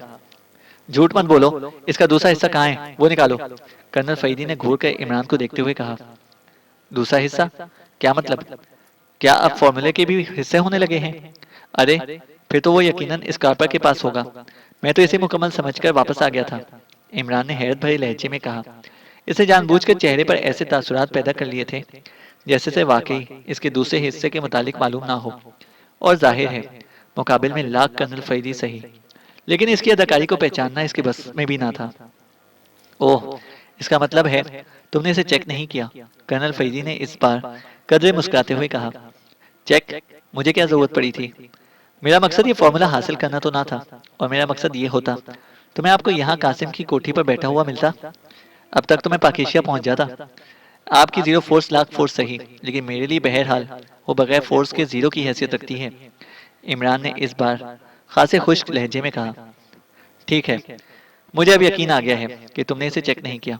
झूठ मत बोलो, इसका दूसरा हिस्सा कहाँ है, वो निकालो। कर्नल फरीदी ने घूर कर इमरान को देखते हुए कहा। दूसरा हिस्सा? क्या मतलब? क्या अब फॉर्मूले के भी हिस्से होने लगे हैं? अरे, फिर तो वो यकीनन इस कारपर के पास होगा। मैं तो इसे मुकम्मल समझकर वापस आ गया था, इमरान ने हैरत भरे लहजे में कहा। इसे जानबूझकर चेहरे पर ऐसे तासुरात पैदा कर लिए थे जैसे से वाकई इसके दूसरे हिस्से के मुतालिक मालूम ना हो। और जाहिर है, मुकाबिल में लाख कर्नल फरीदी सही, लेकिन इसकी अदाकारी को पहचानना इसके बस में भी ना था। ओह, इसका मतलब है तुमने इसे चेक नहीं किया? कर्नल फरीदी ने इस बार कदरे मुस्कुराते हुए कहा। चेक? मुझे क्या जरूरत पड़ी थी? मेरा मकसद ये फॉर्मूला हासिल करना तो ना था, और मेरा मकसद ये होता तो मैं आपको यहाँ कासिम की कोठी पर बैठा हुआ मिलता। अब तक तो मैं पाकिशिया पहुंच जाता। आपकी जीरो फोर्स लाख फोर्स सही, लेकिन मेरे लिए बहरहाल वो बगैर फोर्स के जीरो की हैसियत रखती है, इमरान ने इस बार खासे खुश्क लहजे में कहा। ठीक है, मुझे अब यकीन आ गया है कि तुमने इसे चेक नहीं किया।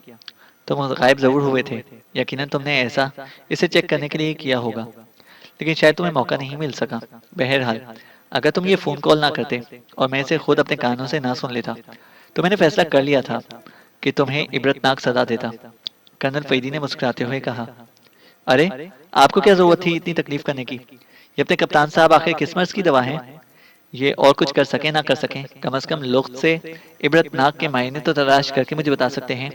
तुम गायब जरूर हुए थे, यकीनन तुमने ऐसा इसे चेक करने के लिए किया होगा, लेकिन शायद तुम्हें मौका नहीं मिल सका। बहरहाल, अगर तुम ये फोन कॉल ना करते और मैं इसे खुद अपने कानों से ना सुन लेता तो मैंने फैसला कर लिया था कि तुम्हें इबरतनाक सजा देता, कर्नल फरीदी ने मुस्कुराते हुए कहा। अरे, आपको क्या जरूरत थी इतनी तकलीफ करने की? ये अपने कप्तान साहब आखिर किस्मत की दवा है। ये और कुछ कर सके ना कर सके, कम से कम लुत्फ से इबरतनाक के मायने तो तलाश करके मुझे बता सकते हैं,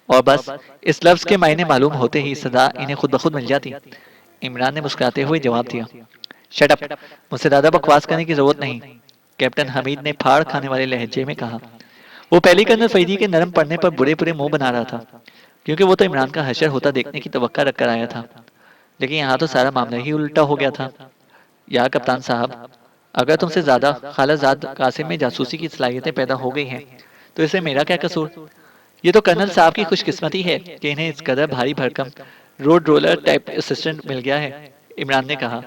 और बस इस लफ्ज के मायने मालूम होते ही सदा इन्हें खुद ब खुद मिल जाती, इमरान ने मुस्कुराते हुए जवाब दिया। शट अप, मुझसे ज्यादा बकवास करने की जरूरत नहीं, कैप्टन हमीद ने फाड़ खाने वाले लहजे में कहा। वो पहली कर्नल फरीदी के नरम पड़ने पर बुरे बुरे मुंह बना रहा था, क्योंकि वो तो इमरान का हशर होता देखने की तवक्का रखकर आया था। लेकिन यहाँ तो सारा मामला ही उल्टा हो गया था। यार कप्तान साहब, अगर तुमसे ज्यादा खालाजाद कासिम में जासूसी की सलाहियतें पैदा हो गई हैं तो इससे मेरा क्या कसूर? ये तो कर्नल साहब की खुशकिस्मती है कि इन्हें इस कदर भारी भरकम रोड रोलर टाइप असिस्टेंट मिल गया है, इमरान ने कहा।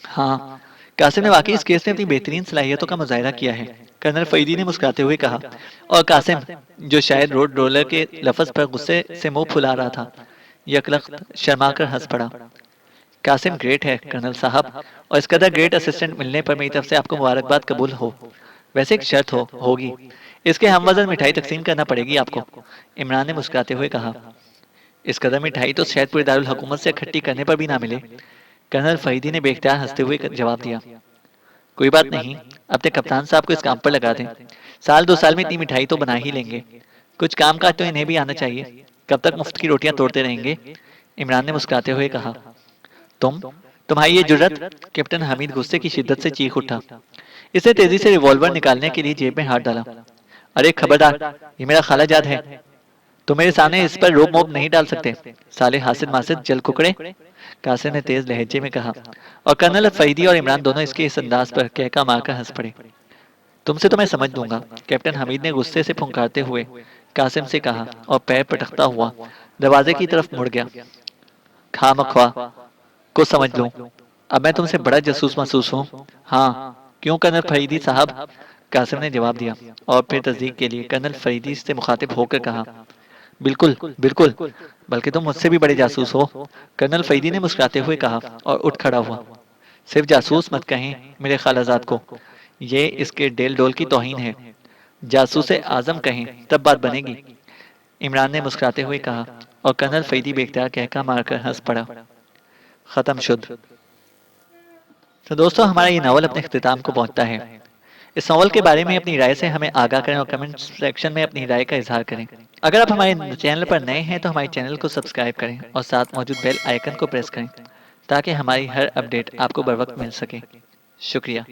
हाँ, कासिम ने वाकई इस केस में अपनी बेहतरीन सलाहियतों का मुजाहिरा किया है, कर्नल फरीदी ने मुस्कुराते हुए कहा। और कासिम, जो शायद रोड रोलर के लफ्ज पर गुस्से से मुंह फुला रहा था, यकलख्त शर्मा कर हंस पड़ा। कासिम ग्रेट है कर्नल साहब, और इस कदर ग्रेट असिस्टेंट मिलने पर मेरी तरफ से आपको मुबारकबाद कबूल हो। वैसे एक शर्त होगी, इसके हम वजन मिठाई तकसीम करना पड़ेगी आपको, इमरान ने मुस्कुराते हुए कहा। इस कदर मिठाई तो शायद पूरे दारुल हुकूमत से इकट्ठी करने पर भी ना मिले, कर्नल फरीदी ने बेख्तियार हंसते हुए जवाब दिया। कोई बात नहीं, अपने कप्तान साहब को इस काम पर लगा दें। साल 2 साल में इतनी मिठाई तो बना ही लेंगे। कुछ काम काज तो इन्हें भी आना चाहिए। कब तक मुफ्त की रोटियां तोड़ते रहेंगे, इमरान ने मुस्कुराते हुए कहा। तुम तुम्हारी ये जुर्रत, कैप्टन हमीद गुस्से की शिद्दत से चीख उठा। इसने तेजी से रिवॉल्वर निकालने के लिए जेब में हाथ डाला। अरे खबरदार, ये मेरा खालाजाद है, तो मेरे सामने इस पर रोब मोब नहीं डाल सकते, साले हासिद मासिद जल कुकड़े, कासिम ने तेज लहजे में कहा। और कर्नल फरीदी और इमरान दोनों इसके इस अंदाज पर कहका मारकर हंस पड़े। तुमसे तो मैं समझ लूंगा, कैप्टन हमीद ने गुस्से से फुंकारते हुए कासिम से कहा और पैर पटकता हुआ दरवाजे की तरफ मुड़ गया। खामख्वा को समझ लूं, अब मैं तुमसे बड़ा जासूस महसूस हूँ। हाँ, क्यों कर्नल फरीदी साहब, कासिम ने जवाब दिया और फिर तस्दीक के लिए कर्नल फरीदी से मुखातिब होकर कहा, बिल्कुल बिल्कुल, बल्कि तुम मुझसे भी बड़े जासूस हो, कर्नल फरीदी ने मुस्कुराते हुए कहा और उठ खड़ा हुआ। सिर्फ जासूस मत कहें मेरे खालाजाद को, ये इसके डेल डोल की तौहीन है। जासूस आजम कहें तब बात बनेगी, इमरान ने मुस्कुराते हुए कहा और कर्नल फरीदी बेख्तियार कहका मारकर हंस पड़ा। खत्म शुद्ध। तो दोस्तों, हमारा ये नावल अपने अख्तिताम को पहुंचता है। इस नावल के बारे में अपनी राय से हमें आगाह करें और कमेंट सेक्शन में अपनी राय का इजहार करें। अगर आप हमारे चैनल पर नए हैं तो हमारे चैनल को सब्सक्राइब करें और साथ मौजूद बेल आइकन को प्रेस करें ताकि हमारी हर अपडेट आपको बर वक्त मिल सके। शुक्रिया।